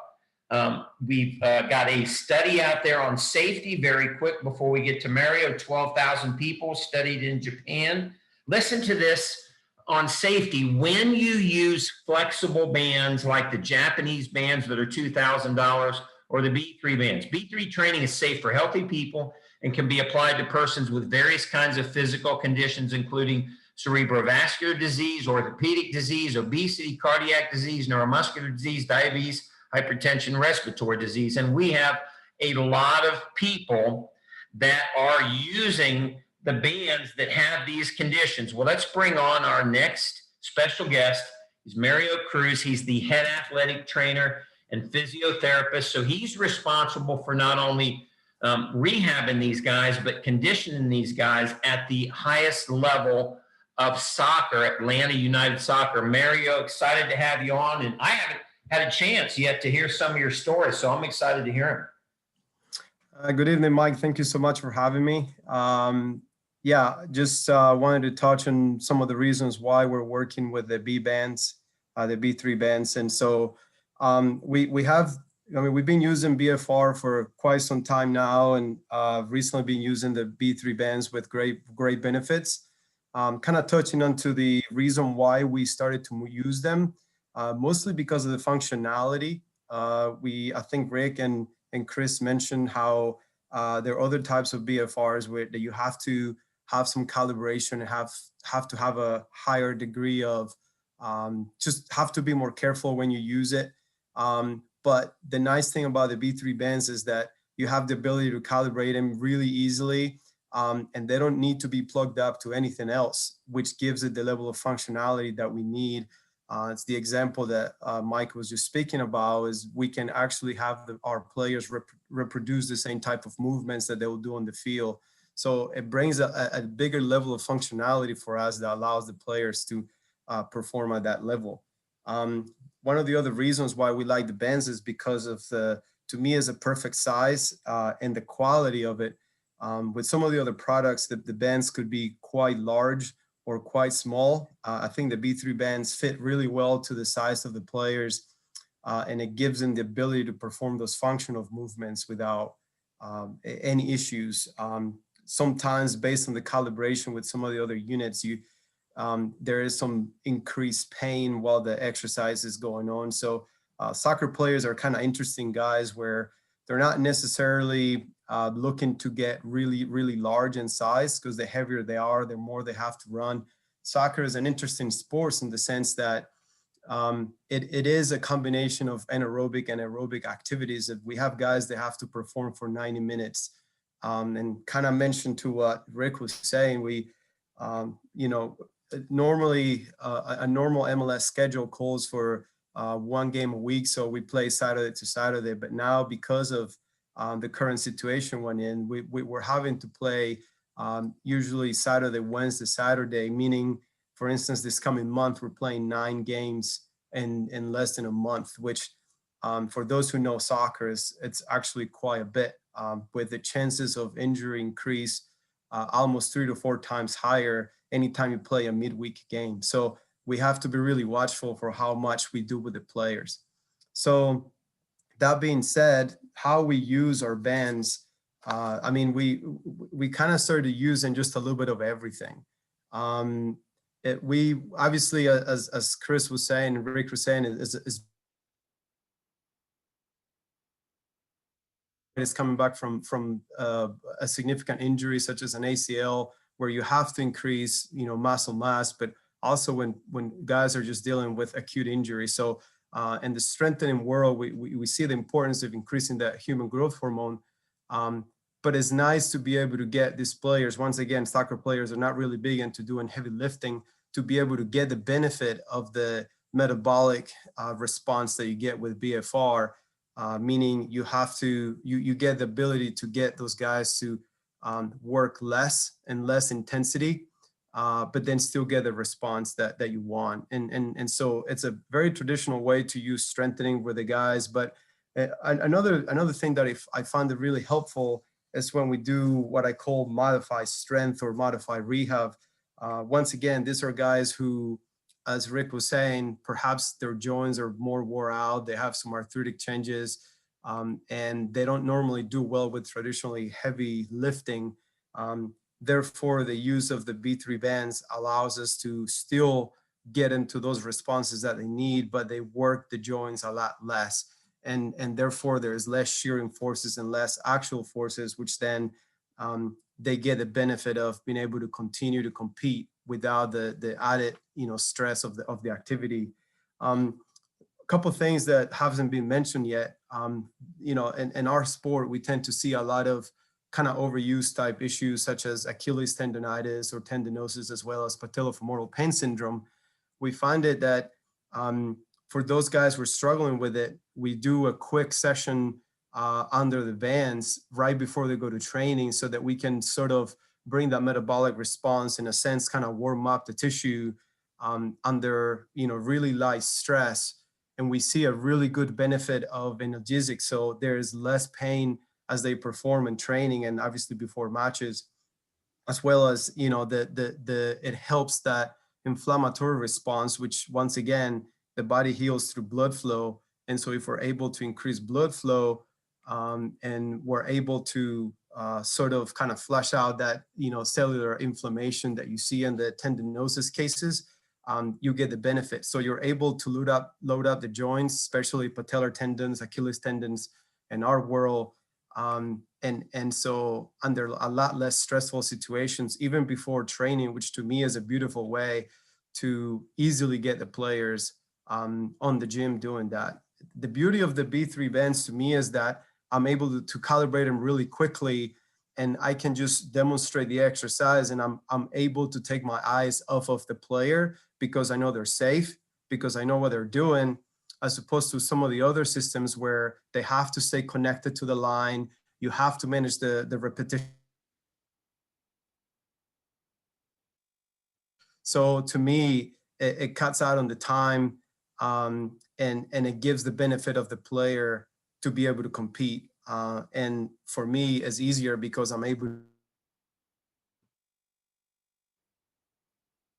We've got a study out there on safety very quick before we get to Mario. 12,000 people studied in Japan. Listen to this on safety. When you use flexible bands like the Japanese bands that are $2,000 or the B3 bands, B3 training is safe for healthy people and can be applied to persons with various kinds of physical conditions, including cerebrovascular disease, orthopedic disease, obesity, cardiac disease, neuromuscular disease, diabetes, hypertension, respiratory disease. And we have a lot of people that are using the bands that have these conditions. Well, let's bring on our next special guest. He's Mario Cruz. He's the head athletic trainer and physiotherapist. So he's responsible for not only rehabbing these guys, but conditioning these guys at the highest level of soccer, Atlanta United Soccer. Mario, excited to have you on. And I haven't had a chance yet to hear some of your stories, so I'm excited to hear them. Good evening, Mike. Thank you so much for having me. Just wanted to touch on some of the reasons why we're working with the B bands, the B3 bands. And so we've been using BFR for quite some time now, and recently been using the B3 bands with great benefits. Kind of touching onto the reason why we started to use them, mostly because of the functionality. I think Rick and Chris mentioned how there are other types of BFRs that you have to have some calibration and have to have a higher degree of just have to be more careful when you use it. But the nice thing about the B3 bands is that you have the ability to calibrate them really easily, and they don't need to be plugged up to anything else, which gives it the level of functionality that we need. It's the example that Mike was just speaking about, is we can actually have our players reproduce the same type of movements that they will do on the field. So it brings a bigger level of functionality for us that allows the players to perform at that level. One of the other reasons why we like the bands is because of to me, is a perfect size and the quality of it. With some of the other products, the bands could be quite large or quite small. I think the B3 bands fit really well to the size of the players, and it gives them the ability to perform those functional movements without any issues. Sometimes based on the calibration with some of the other units, there is some increased pain while the exercise is going on. So soccer players are kind of interesting guys where they're not necessarily looking to get really, really large in size, because the heavier they are, the more they have to run. Soccer is an interesting sport in the sense that it is a combination of anaerobic and aerobic activities. That we have guys that have to perform for 90 minutes. And kind of mentioned to what Rick was saying, we, normally a normal MLS schedule calls for 1 game a week, so we play Saturday to Saturday. But now, because of the current situation we're in, we're having to play usually Saturday, Wednesday, Saturday, meaning, for instance, this coming month, we're playing 9 games in less than a month, which for those who know soccer, it's actually quite a bit, with the chances of injury increase almost 3 to 4 times higher anytime you play a midweek game. So we have to be really watchful for how much we do with the players. So that being said, how we use our bands, I mean, we kind of started using just a little bit of everything. We obviously, as Chris was saying, and Rick was saying, is coming back from a significant injury such as an ACL, where you have to increase, muscle mass, but also when guys are just dealing with acute injury. So in the strengthening world, we see the importance of increasing that human growth hormone. But it's nice to be able to get these players, once again, soccer players are not really big into doing heavy lifting, to be able to get the benefit of the metabolic response that you get with BFR, meaning you have to, you get the ability to get those guys to work less and less intensity, but then still get the response that you want. And so it's a very traditional way to use strengthening with the guys. But another thing that I find it really helpful is when we do what I call modified strength or modified rehab. Once again, these are guys who, as Rick was saying, perhaps their joints are more wore out, they have some arthritic changes, and they don't normally do well with traditionally heavy lifting. Therefore, the use of the B3 bands allows us to still get into those responses that they need, but they work the joints a lot less. And therefore, there's less shearing forces and less axial forces, which then they get the benefit of being able to continue to compete without the added stress of the activity. A couple of things that haven't been mentioned yet. In our sport, we tend to see a lot of kind of overuse type issues such as Achilles tendonitis or tendinosis, as well as patellofemoral pain syndrome. We find it that for those guys who are struggling with it, we do a quick session under the bands right before they go to training, so that we can sort of bring that metabolic response, in a sense, kind of warm up the tissue under really light stress. And we see a really good benefit of analgesic. So there's less pain as they perform in training and obviously before matches, as well as it helps that inflammatory response, which once again the body heals through blood flow. And so if we're able to increase blood flow and we're able to sort of kind of flush out that cellular inflammation that you see in the tendinosis cases, you get the benefit. So you're able to load up the joints, especially patellar tendons, Achilles tendons, in our world. And so under a lot less stressful situations, even before training, which to me is a beautiful way to easily get the players on the gym doing that. The beauty of the B3 bands to me is that I'm able to calibrate them really quickly, and I can just demonstrate the exercise, and I'm able to take my eyes off of the player because I know they're safe, because I know what they're doing, as opposed to some of the other systems where they have to stay connected to the line. You have to manage the repetition. So to me, it cuts out on the time, and it gives the benefit of the player to be able to compete. And for me, it's easier because I'm able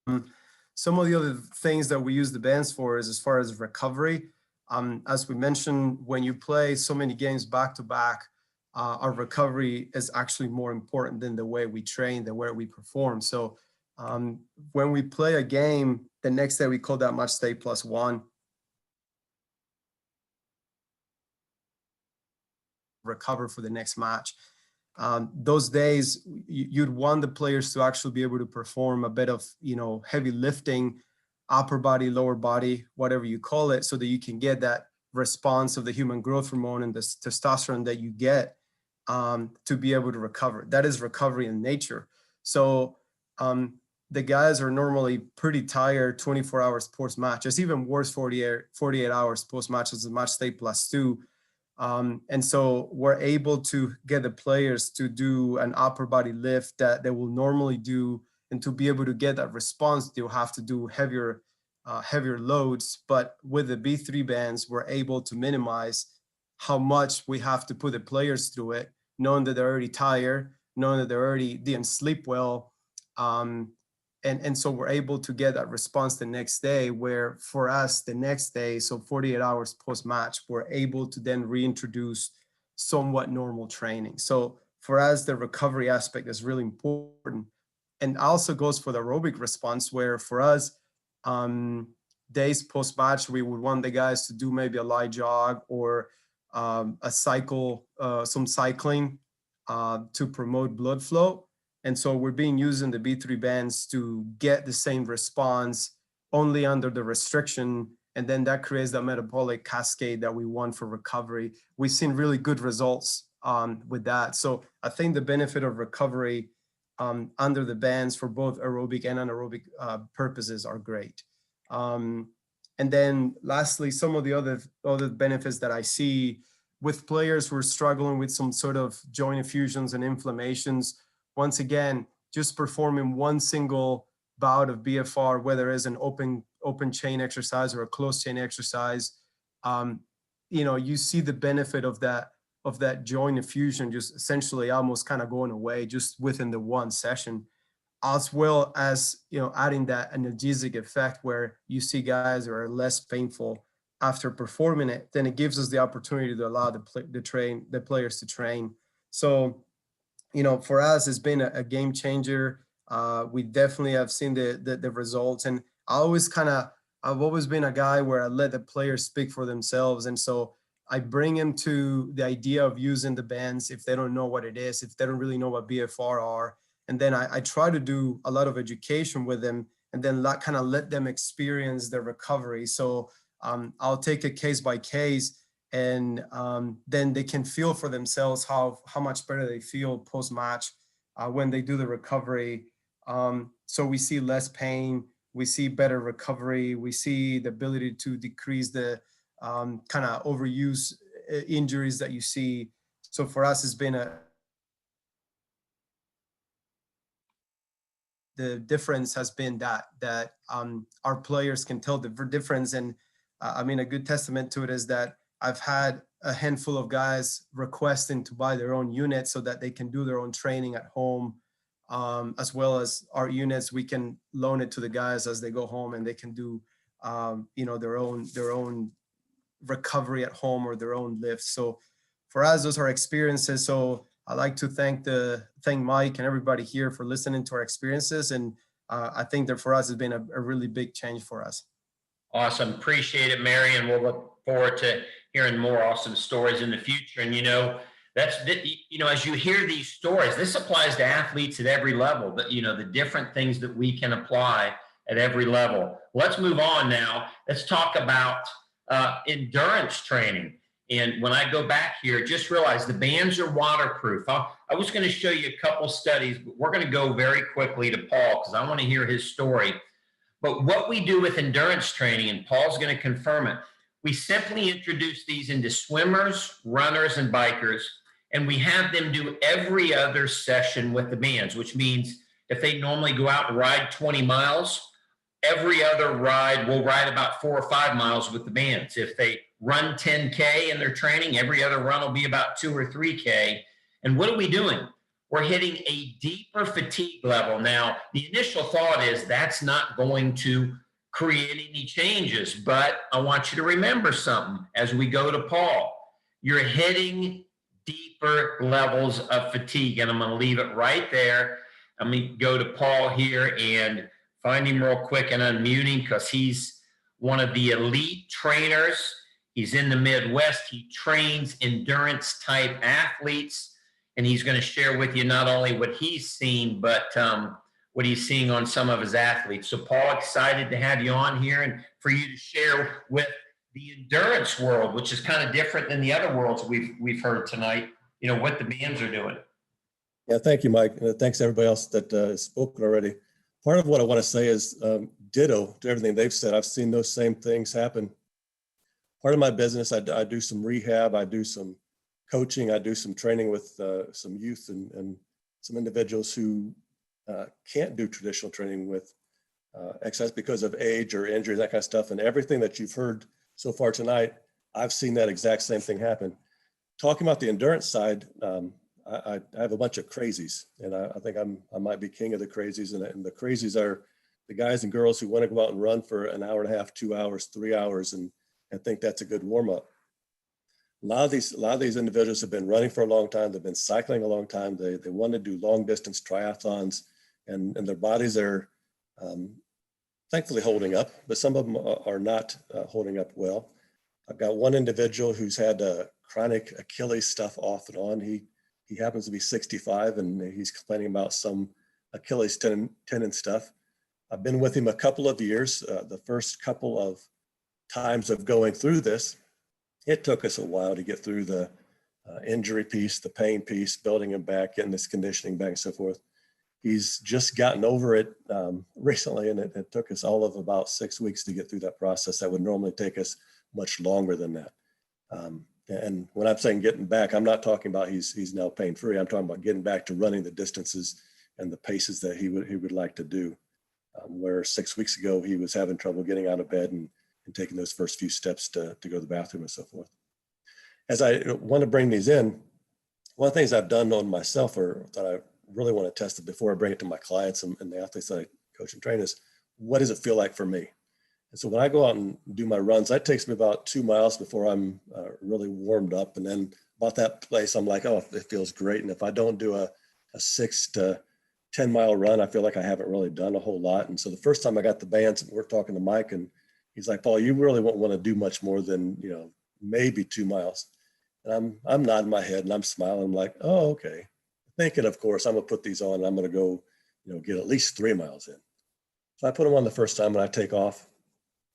to. Some of the other things that we use the bands for is as far as recovery. As we mentioned, when you play so many games back to back, our recovery is actually more important than the way we train, the way we perform. So when we play a game, the next day we call that match day +1. Recover for the next match. Those days, you'd want the players to actually be able to perform a bit of, heavy lifting, upper body, lower body, whatever you call it, so that you can get that response of the human growth hormone and the testosterone that you get to be able to recover. That is recovery in nature. So the guys are normally pretty tired 24 hours post-match. It's even worse 48 hours post-match as a match day +2. And so we're able to get the players to do an upper body lift that they will normally do, and to be able to get that response, they'll have to do heavier loads. But with the B3 bands, we're able to minimize how much we have to put the players through it, knowing that they're already tired, knowing that they already didn't sleep well. And so we're able to get that response the next day, where for us the next day, so 48 hours post-match, we're able to then reintroduce somewhat normal training. So for us, the recovery aspect is really important. And also goes for the aerobic response, where for us, days post-match, we would want the guys to do maybe a light jog or a cycle, some cycling to promote blood flow. And so we're using the B3 bands to get the same response only under the restriction. And then that creates that metabolic cascade that we want for recovery. We've seen really good results with that. So I think the benefit of recovery under the bands for both aerobic and anaerobic purposes are great. And then lastly, some of the other benefits that I see with players who are struggling with some sort of joint effusions and inflammations. Once again, just performing one single bout of BFR, whether it's an open chain exercise or a closed chain exercise, you see the benefit of that joint effusion just essentially almost kind of going away just within the one session, as well as adding that analgesic effect where you see guys that are less painful after performing it. Then it gives us the opportunity to allow the players to train. So for us, it's been a game changer. We definitely have seen the results. And I've always been a guy where I let the players speak for themselves. And so I bring them to the idea of using the bands if they don't know what it is, if they don't really know what BFR are. And then I try to do a lot of education with them, and then kind of let them experience the recovery. So I'll take it case by case, and then they can feel for themselves how much better they feel post-match when they do the recovery. So we see less pain, we see better recovery, we see the ability to decrease the kind of overuse injuries that you see. So for us, it's been the difference has been that our players can tell the difference. And I mean, a good testament to it is that I've had a handful of guys requesting to buy their own units so that they can do their own training at home, as well as our units. We can loan it to the guys as they go home, and they can do, their own recovery at home or their own lifts. So for us, those are experiences. So I'd like to thank Mike and everybody here for listening to our experiences. And I think that for us, it's been a really big change for us. Awesome. Appreciate it, Mary. And we'll look forward to hearing more awesome stories in the future. And, as you hear these stories, this applies to athletes at every level, but, the different things that we can apply at every level. Let's move on now. Let's talk about endurance training. And when I go back here, just realize the bands are waterproof. I was going to show you a couple studies, but we're going to go very quickly to Paul because I want to hear his story. But what we do with endurance training, and Paul's going to confirm it, we simply introduce these into swimmers, runners, and bikers, and we have them do every other session with the bands, which means if they normally go out and ride 20 miles, every other ride will ride about 4 or 5 miles with the bands. If they run 10K in their training, every other run will be about 2 or 3K. And what are we doing? We're hitting a deeper fatigue level. Now, the initial thought is that's not going to create any changes, but I want you to remember something as we go to Paul. You're hitting deeper levels of fatigue, and I'm going to leave it right there. Let me go to Paul here and find him real quick and unmute him because he's one of the elite trainers. He's in the Midwest. He trains endurance type athletes, and he's going to share with you not only what he's seen, but what he's seeing on some of his athletes. So Paul, excited to have you on here and for you to share with the endurance world, which is kind of different than the other worlds we've heard tonight, what the bands are doing. Yeah, thank you, Mike. Thanks to everybody else that has spoken already. part of what I want to say is ditto to everything they've said. I've seen those same things happen. Part of my business, I do some rehab, I do some coaching, I do some training with some youth and some individuals who can't do traditional training with exercise because of age or injury, that kind of stuff. And everything that you've heard so far tonight, I've seen that exact same thing happen. Talking about the endurance side, I have a bunch of crazies, and I think I might be king of the crazies. And the crazies are the guys and girls who want to go out and run for an hour and a half, 2 hours, 3 hours, and think that's a good warm up. A lot of these individuals have been running for a long time. They've been cycling a long time. They want to do long distance triathlons, and their bodies are thankfully holding up, but some of them are not holding up well. I've got one individual who's had chronic Achilles stuff off and on. He happens to be 65, and he's complaining about some Achilles tendon stuff. I've been with him a couple of years. The first couple of times of going through this, it took us a while to get through the injury piece, the pain piece, building him back, getting this conditioning back and so forth. He's just gotten over it recently, and it took us all of about 6 weeks to get through that process. That would normally take us much longer than that. And when I'm saying getting back, I'm not talking about he's now pain-free. I'm talking about getting back to running the distances and the paces that he would like to do. Where 6 weeks ago, he was having trouble getting out of bed and taking those first few steps to go to the bathroom and so forth. As I want to bring these in, one of the things I've done on myself, or that I really want to test it before I bring it to my clients and the athletes that I coach and train, is what does it feel like for me? And so when I go out and do my runs, that takes me about 2 miles before I'm really warmed up. And then about that place, I'm like, oh, it feels great. And if I don't do a 6 to 10 mile run, I feel like I haven't really done a whole lot. And so the first time I got the bands, we're talking to Mike, and he's like, Paul, you really won't want to do much more than, maybe 2 miles. And I'm nodding my head and I'm smiling. I'm like, oh, okay. Thinking, of course, I'm gonna put these on and I'm gonna go, get at least 3 miles in. So I put them on the first time and I take off.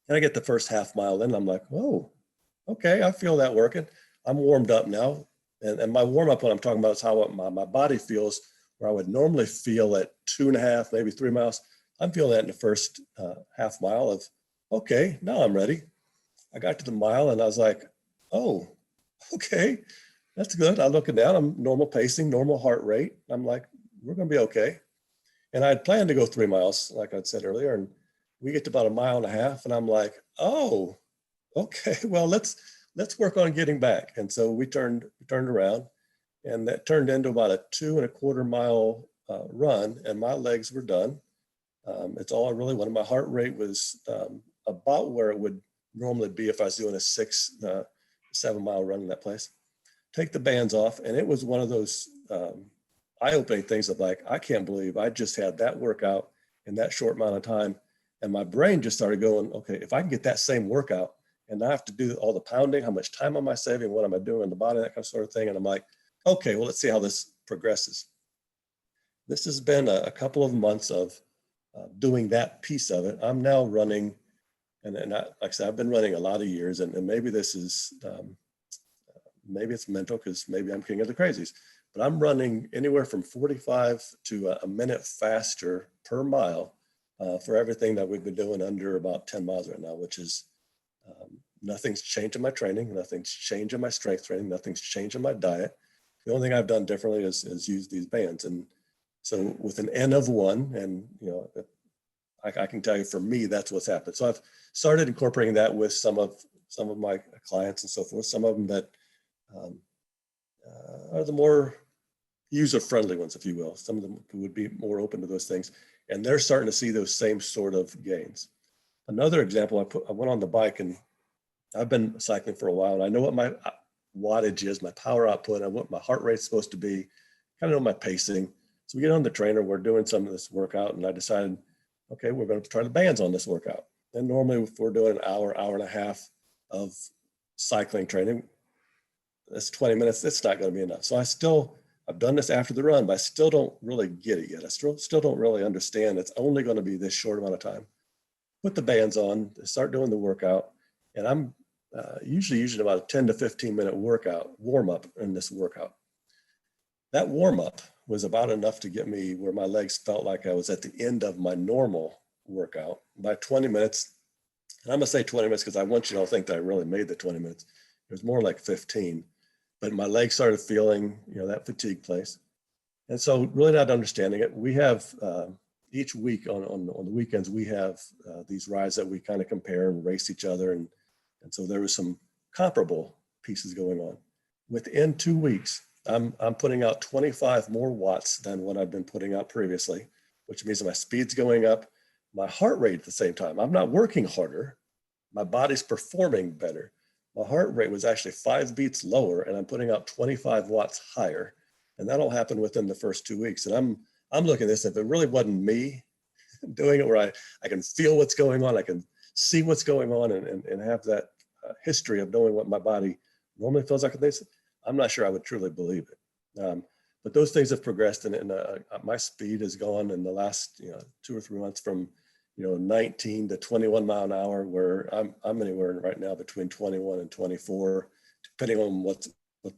And I get the first half mile in, and I'm like, oh, okay, I feel that working. I'm warmed up now. And my warm up, what I'm talking about, is how my body feels, where I would normally feel at 2.5, maybe 3 miles. I'm feeling that in the first half mile of, okay, now I'm ready. I got to the mile and I was like, oh, okay, that's good. I'm looking down, I'm normal pacing, normal heart rate. I'm like, we're gonna be okay. And I had planned to go 3 miles, like I'd said earlier, and we get to about 1.5 miles, and I'm like, oh, okay, well, let's work on getting back. And so we turned around, and that turned into about a 2.25 mile run, and my legs were done. It's all I really wanted. My heart rate was about where it would normally be if I was doing a 6, 7 mile run in that place. Take the bands off, and it was one of those eye-opening things of like, I can't believe I just had that workout in that short amount of time. And my brain just started going, okay, if I can get that same workout and I have to do all the pounding, how much time am I saving? What am I doing in the body? That kind of sort of thing. And I'm like, okay, well, let's see how this progresses. This has been a couple of months of doing that piece of it. I'm now running, and like I said, I've been running a lot of years, and maybe this is, maybe it's mental because maybe I'm king of the crazies, but I'm running anywhere from 45 to a minute faster per mile for everything that we've been doing under about 10 miles right now, which is nothing's changed in my training, nothing's changed in my strength training, nothing's changed in my diet. The only thing I've done differently is use these bands. And so with an N of 1, and I can tell you for me, that's what's happened. So I've started incorporating that with some of my clients and so forth, some of them that are the more user-friendly ones, if you will. Some of them would be more open to those things, and they're starting to see those same sort of gains. Another example, I went on the bike, and I've been cycling for a while, and I know what my wattage is, my power output, and what my heart rate's supposed to be, kind of know my pacing. So we get on the trainer, we're doing some of this workout, and I decided, okay, we're going to try the bands on this workout. And normally if we're doing an hour, hour and a half of cycling training, that's 20 minutes, it's not going to be enough. So I've done this after the run, but I still don't really get it yet. I still don't really understand it's only going to be this short amount of time. Put the bands on, start doing the workout, and I'm usually using about a 10 to 15 minute workout, warm up in this workout. that warm up was about enough to get me where my legs felt like I was at the end of my normal workout. By 20 minutes, and I'm gonna say 20 minutes because I want you to all think that I really made the 20 minutes. It was more like 15, but my legs started feeling, that fatigue place. And so really not understanding it, we have each week on the weekends, we have these rides that we kind of compare and race each other. And so there was some comparable pieces going on. Within 2 weeks, I'm putting out 25 more watts than what I've been putting out previously, which means my speed's going up, my heart rate at the same time. I'm not working harder. My body's performing better. My heart rate was actually 5 beats lower, and I'm putting out 25 watts higher. And that'll happen within the first 2 weeks. And I'm looking at this, if it really wasn't me doing it, where I can feel what's going on, I can see what's going on and have that history of knowing what my body normally feels like, I'm not sure I would truly believe it. But those things have progressed, and my speed has gone in the last 2 or 3 months from 19 to 21 mile an hour, where I'm anywhere right now between 21 and 24, depending on what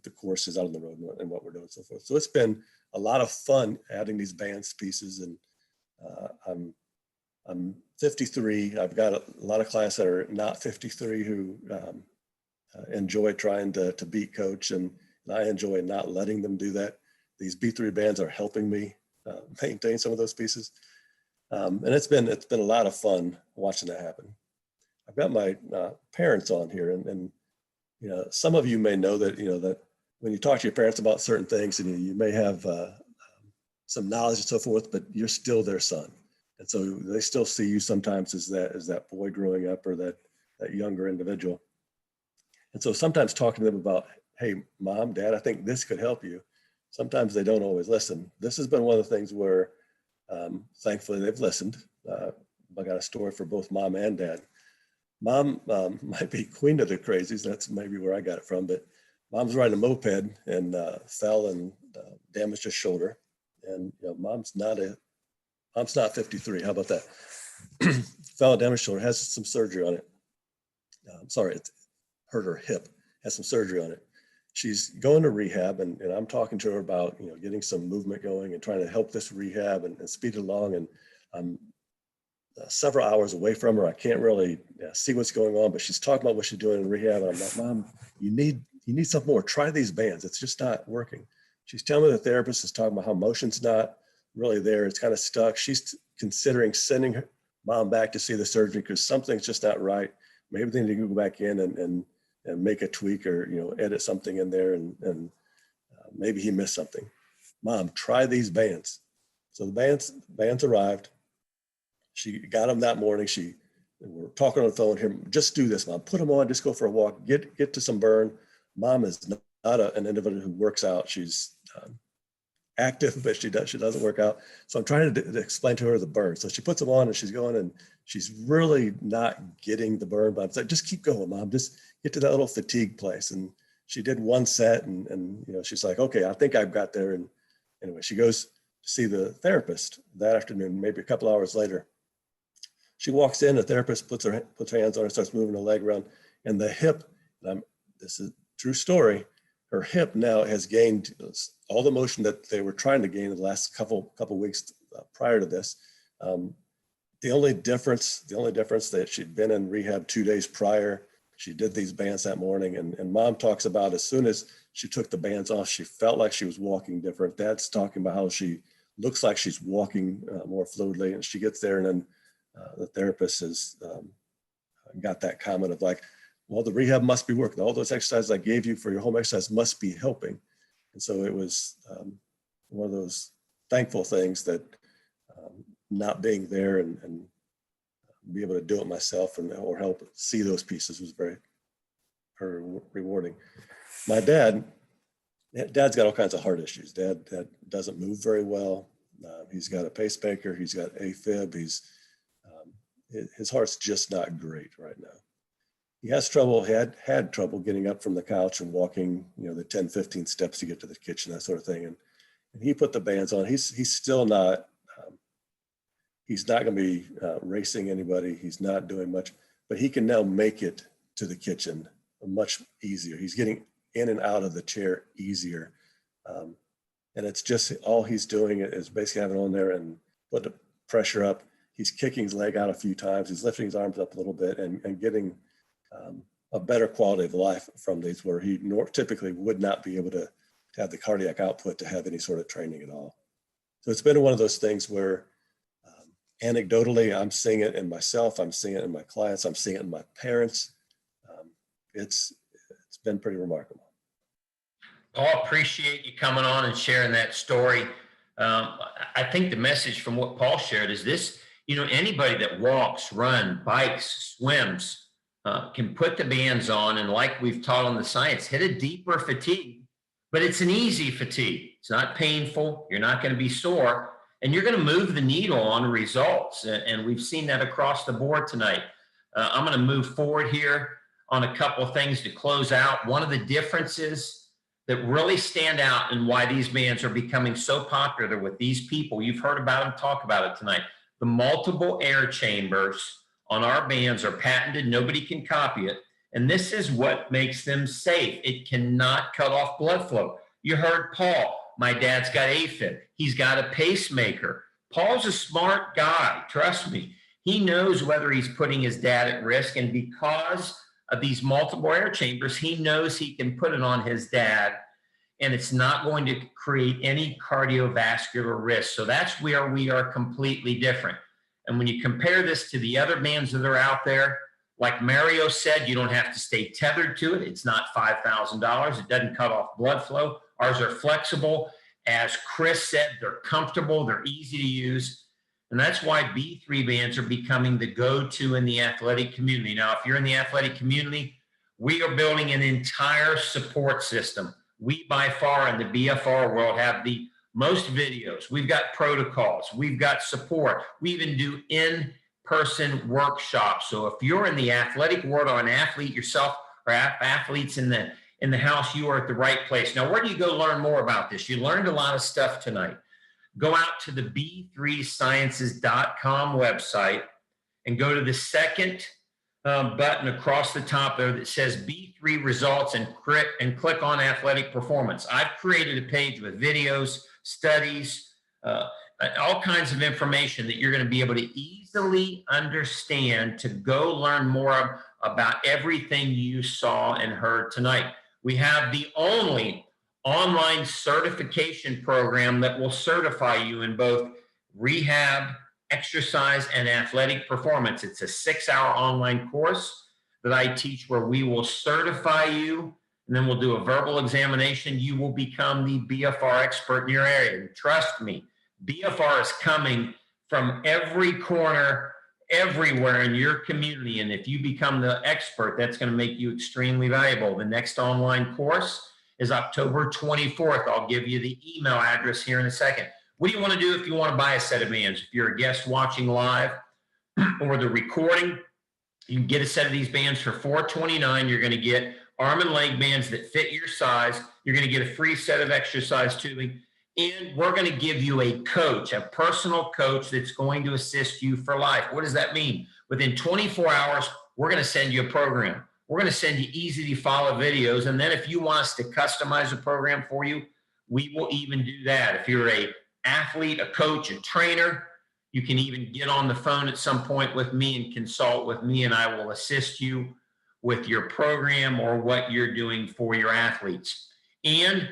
the course is out on the road and what we're doing and so forth. So it's been a lot of fun adding these bands pieces. And I'm 53. I've got a lot of clients that are not 53 who enjoy trying to beat coach, and I enjoy not letting them do that. These B3 bands are helping me maintain some of those pieces. And it's been a lot of fun watching that happen. I've got my parents on here, and some of you may know that that when you talk to your parents about certain things, and you may have some knowledge and so forth, but you're still their son, and so they still see you sometimes as that boy growing up, or that younger individual. And so sometimes talking to them about, hey, mom, dad, I think this could help you. Sometimes they don't always listen. This has been one of the things where thankfully they've listened. I got a story for both mom and dad. Mom might be queen of the crazies. That's maybe where I got it from. But mom's riding a moped and fell and damaged her shoulder. And mom's not 53. How about that? Fell and damaged shoulder. Has some surgery on it. It hurt her hip. Has some surgery on it. She's going to rehab, and I'm talking to her about getting some movement going and trying to help this rehab and speed it along. And I'm several hours away from her. I can't really see what's going on, but she's talking about what she's doing in rehab. And I'm like, Mom, you need something more. Try these bands. It's just not working. She's telling me the therapist is talking about how motion's not really there. It's kind of stuck. She's considering sending her mom back to see the surgeon because something's just not right. Maybe they need to go back in and make a tweak, or edit something in there, and maybe he missed something. Mom, try these bands. So the bands arrived. She got them that morning. We're talking on the phone here. Just do this, Mom. Put them on. Just go for a walk. Get to some burn. Mom is not an individual who works out. She's active, but she doesn't work out. So I'm trying to explain to her the burn. So she puts them on, and she's going, and she's really not getting the burn. But I'm like, just keep going, Mom. Just get to that little fatigue place. And she did one set, and she's like, okay, I think I've got there. And anyway, she goes to see the therapist that afternoon. Maybe a couple hours later, she walks in. The therapist puts her hands on her, starts moving her leg around, and the hip. This is a true story. Her hip now has gained all the motion that they were trying to gain in the last couple weeks prior to this. The only difference that she'd been in rehab 2 days prior. She did these bands that morning, and Mom talks about as soon as she took the bands off, she felt like she was walking different. Dad's talking about how she looks like she's walking more fluidly, and she gets there, and then the therapist has got that comment of like, well, the rehab must be working. All those exercises I gave you for your home exercise must be helping. And so it was one of those thankful things that not being there and be able to do it myself or help see those pieces was very rewarding. My dad's got all kinds of heart issues. Dad doesn't move very well. He's got a pacemaker. He's got AFib. His heart's just not great right now. He has trouble, had trouble getting up from the couch and walking, the 10, 15 steps to get to the kitchen, that sort of thing. And he put the bands on. He's still not, he's not going to be racing anybody. He's not doing much, but he can now make it to the kitchen much easier. He's getting in and out of the chair easier. And it's just all he's doing is basically having on there and put the pressure up. He's kicking his leg out a few times. He's lifting his arms up a little bit and getting a better quality of life from these, where he typically would not be able to have the cardiac output to have any sort of training at all. So it's been one of those things where anecdotally, I'm seeing it in myself, I'm seeing it in my clients, I'm seeing it in my parents. It's been pretty remarkable. Paul, appreciate you coming on and sharing that story. I think the message from what Paul shared is this: anybody that walks, runs, bikes, swims, can put the bands on, and like we've taught on the science, hit a deeper fatigue, but it's an easy fatigue. It's not painful. You're not going to be sore, and you're going to move the needle on results. And we've seen that across the board tonight. I'm going to move forward here on a couple of things to close out. One of the differences that really stand out and why these bands are becoming so popular with these people, you've heard about them talk about it tonight. The multiple air chambers on our bands are patented. Nobody can copy it. And this is what makes them safe. It cannot cut off blood flow. You heard Paul. My dad's got AFib. He's got a pacemaker. Paul's a smart guy. Trust me. He knows whether he's putting his dad at risk. And because of these multiple air chambers, he knows he can put it on his dad, and it's not going to create any cardiovascular risk. So that's where we are completely different. And when you compare this to the other bands that are out there, like Mario said, you don't have to stay tethered to it. It's not $5,000. It doesn't cut off blood flow. Ours are flexible. As Chris said, they're comfortable. They're easy to use. And that's why B3 bands are becoming the go-to in the athletic community. Now, if you're in the athletic community, we are building an entire support system. We, by far, in the BFR world, have the most videos. We've got protocols. We've got support. We even do in-person workshops. So if you're in the athletic world or an athlete yourself or athletes in the house, you are at the right place. Now, where do you go learn more about this? You learned a lot of stuff tonight. Go out to the b3sciences.com website and go to the second button across the top there that says B3 results and click on athletic performance. I've created a page with videos, studies, all kinds of information that you're going to be able to easily understand to go learn more about everything you saw and heard tonight. We have the only online certification program that will certify you in both rehab, exercise, and athletic performance. It's a 6-hour online course that I teach where we will certify you, and then we'll do a verbal examination. You will become the BFR expert in your area. And trust me, BFR is coming from every corner, everywhere in your community. And if you become the expert, that's going to make you extremely valuable. The next online course is October 24th. I'll give you the email address here in a second. What do you want to do if you want to buy a set of bands? If you're a guest watching live or the recording, you can get a set of these bands for $429. You're going to get arm and leg bands that fit your size. You're going to get a free set of exercise tubing. And we're going to give you a coach, a personal coach that's going to assist you for life. What does that mean? Within 24 hours, we're going to send you a program. We're going to send you easy to follow videos. And then if you want us to customize a program for you, we will even do that. If you're an athlete, a coach, a trainer, you can even get on the phone at some point with me and consult with me, and I will assist you with your program or what you're doing for your athletes. And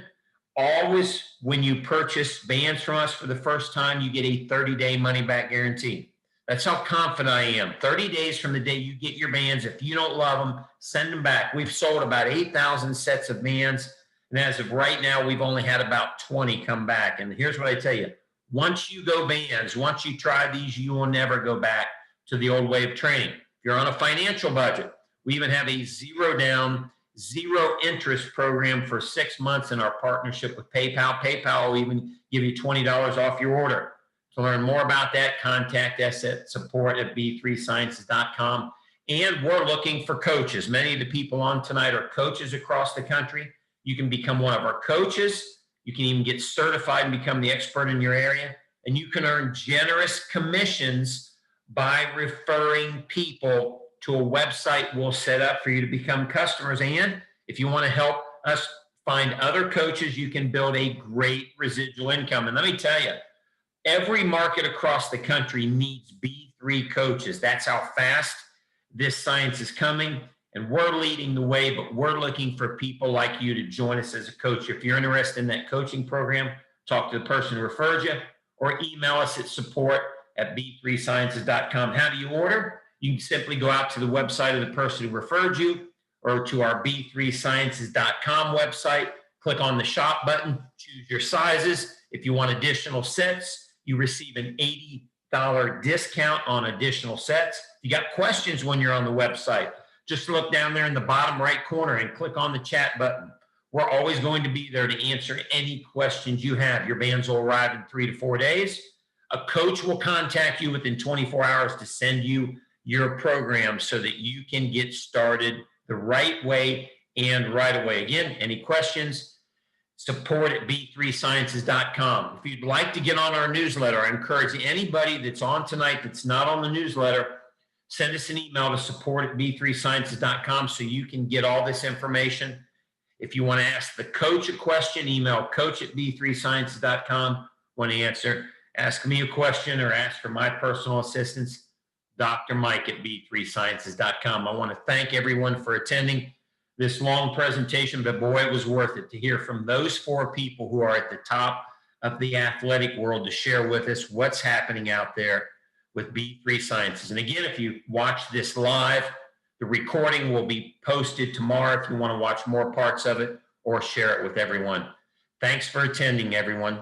always, when you purchase bands from us for the first time, you get a 30-day money-back guarantee. That's how confident I am. 30 days from the day you get your bands. If you don't love them, send them back. We've sold about 8,000 sets of bands. And as of right now, we've only had about 20 come back. And here's what I tell you. Once you go bands, once you try these, you will never go back to the old way of training. If you're on a financial budget, we even have a zero down, zero interest program for 6 months in our partnership with PayPal. PayPal will even give you $20 off your order. To learn more about that, contact us at support@b3sciences.com. And we're looking for coaches. Many of the people on tonight are coaches across the country. You can become one of our coaches. You can even get certified and become the expert in your area. And you can earn generous commissions by referring people to a website we'll set up for you to become customers. And if you want to help us find other coaches. You can build a great residual income. And let me tell you, every market across the country needs B3 coaches. That's how fast this science is coming. And we're leading the way, but we're looking for people like you to join us as a coach. If you're interested in that coaching program, talk to the person who referred you or email us at support@b3sciences.com. How do you order? You can simply go out to the website of the person who referred you or to our b3sciences.com website, click on the shop button, choose your sizes. If you want additional sets, you receive an $80 discount on additional sets. If you got questions when you're on the website, just look down there in the bottom right corner and click on the chat button. We're always going to be there to answer any questions you have. Your bands will arrive in 3 to 4 days. A coach will contact you within 24 hours to send you your program so that you can get started the right way and right away. Again, any questions? support@b3sciences.com. If you'd like to get on our newsletter, I encourage anybody that's on tonight that's not on the newsletter, send us an email to support@b3sciences.com so you can get all this information. If you want to ask the coach a question, email coach@b3sciences.com. Want to answer, ask me a question or ask for my personal assistance, Dr. Mike at b3sciences.com. I want to thank everyone for attending this long presentation, but boy, it was worth it to hear from those 4 people who are at the top of the athletic world to share with us what's happening out there with B3 Sciences. And again, if you watch this live, the recording will be posted tomorrow if you want to watch more parts of it or share it with everyone. Thanks for attending, everyone.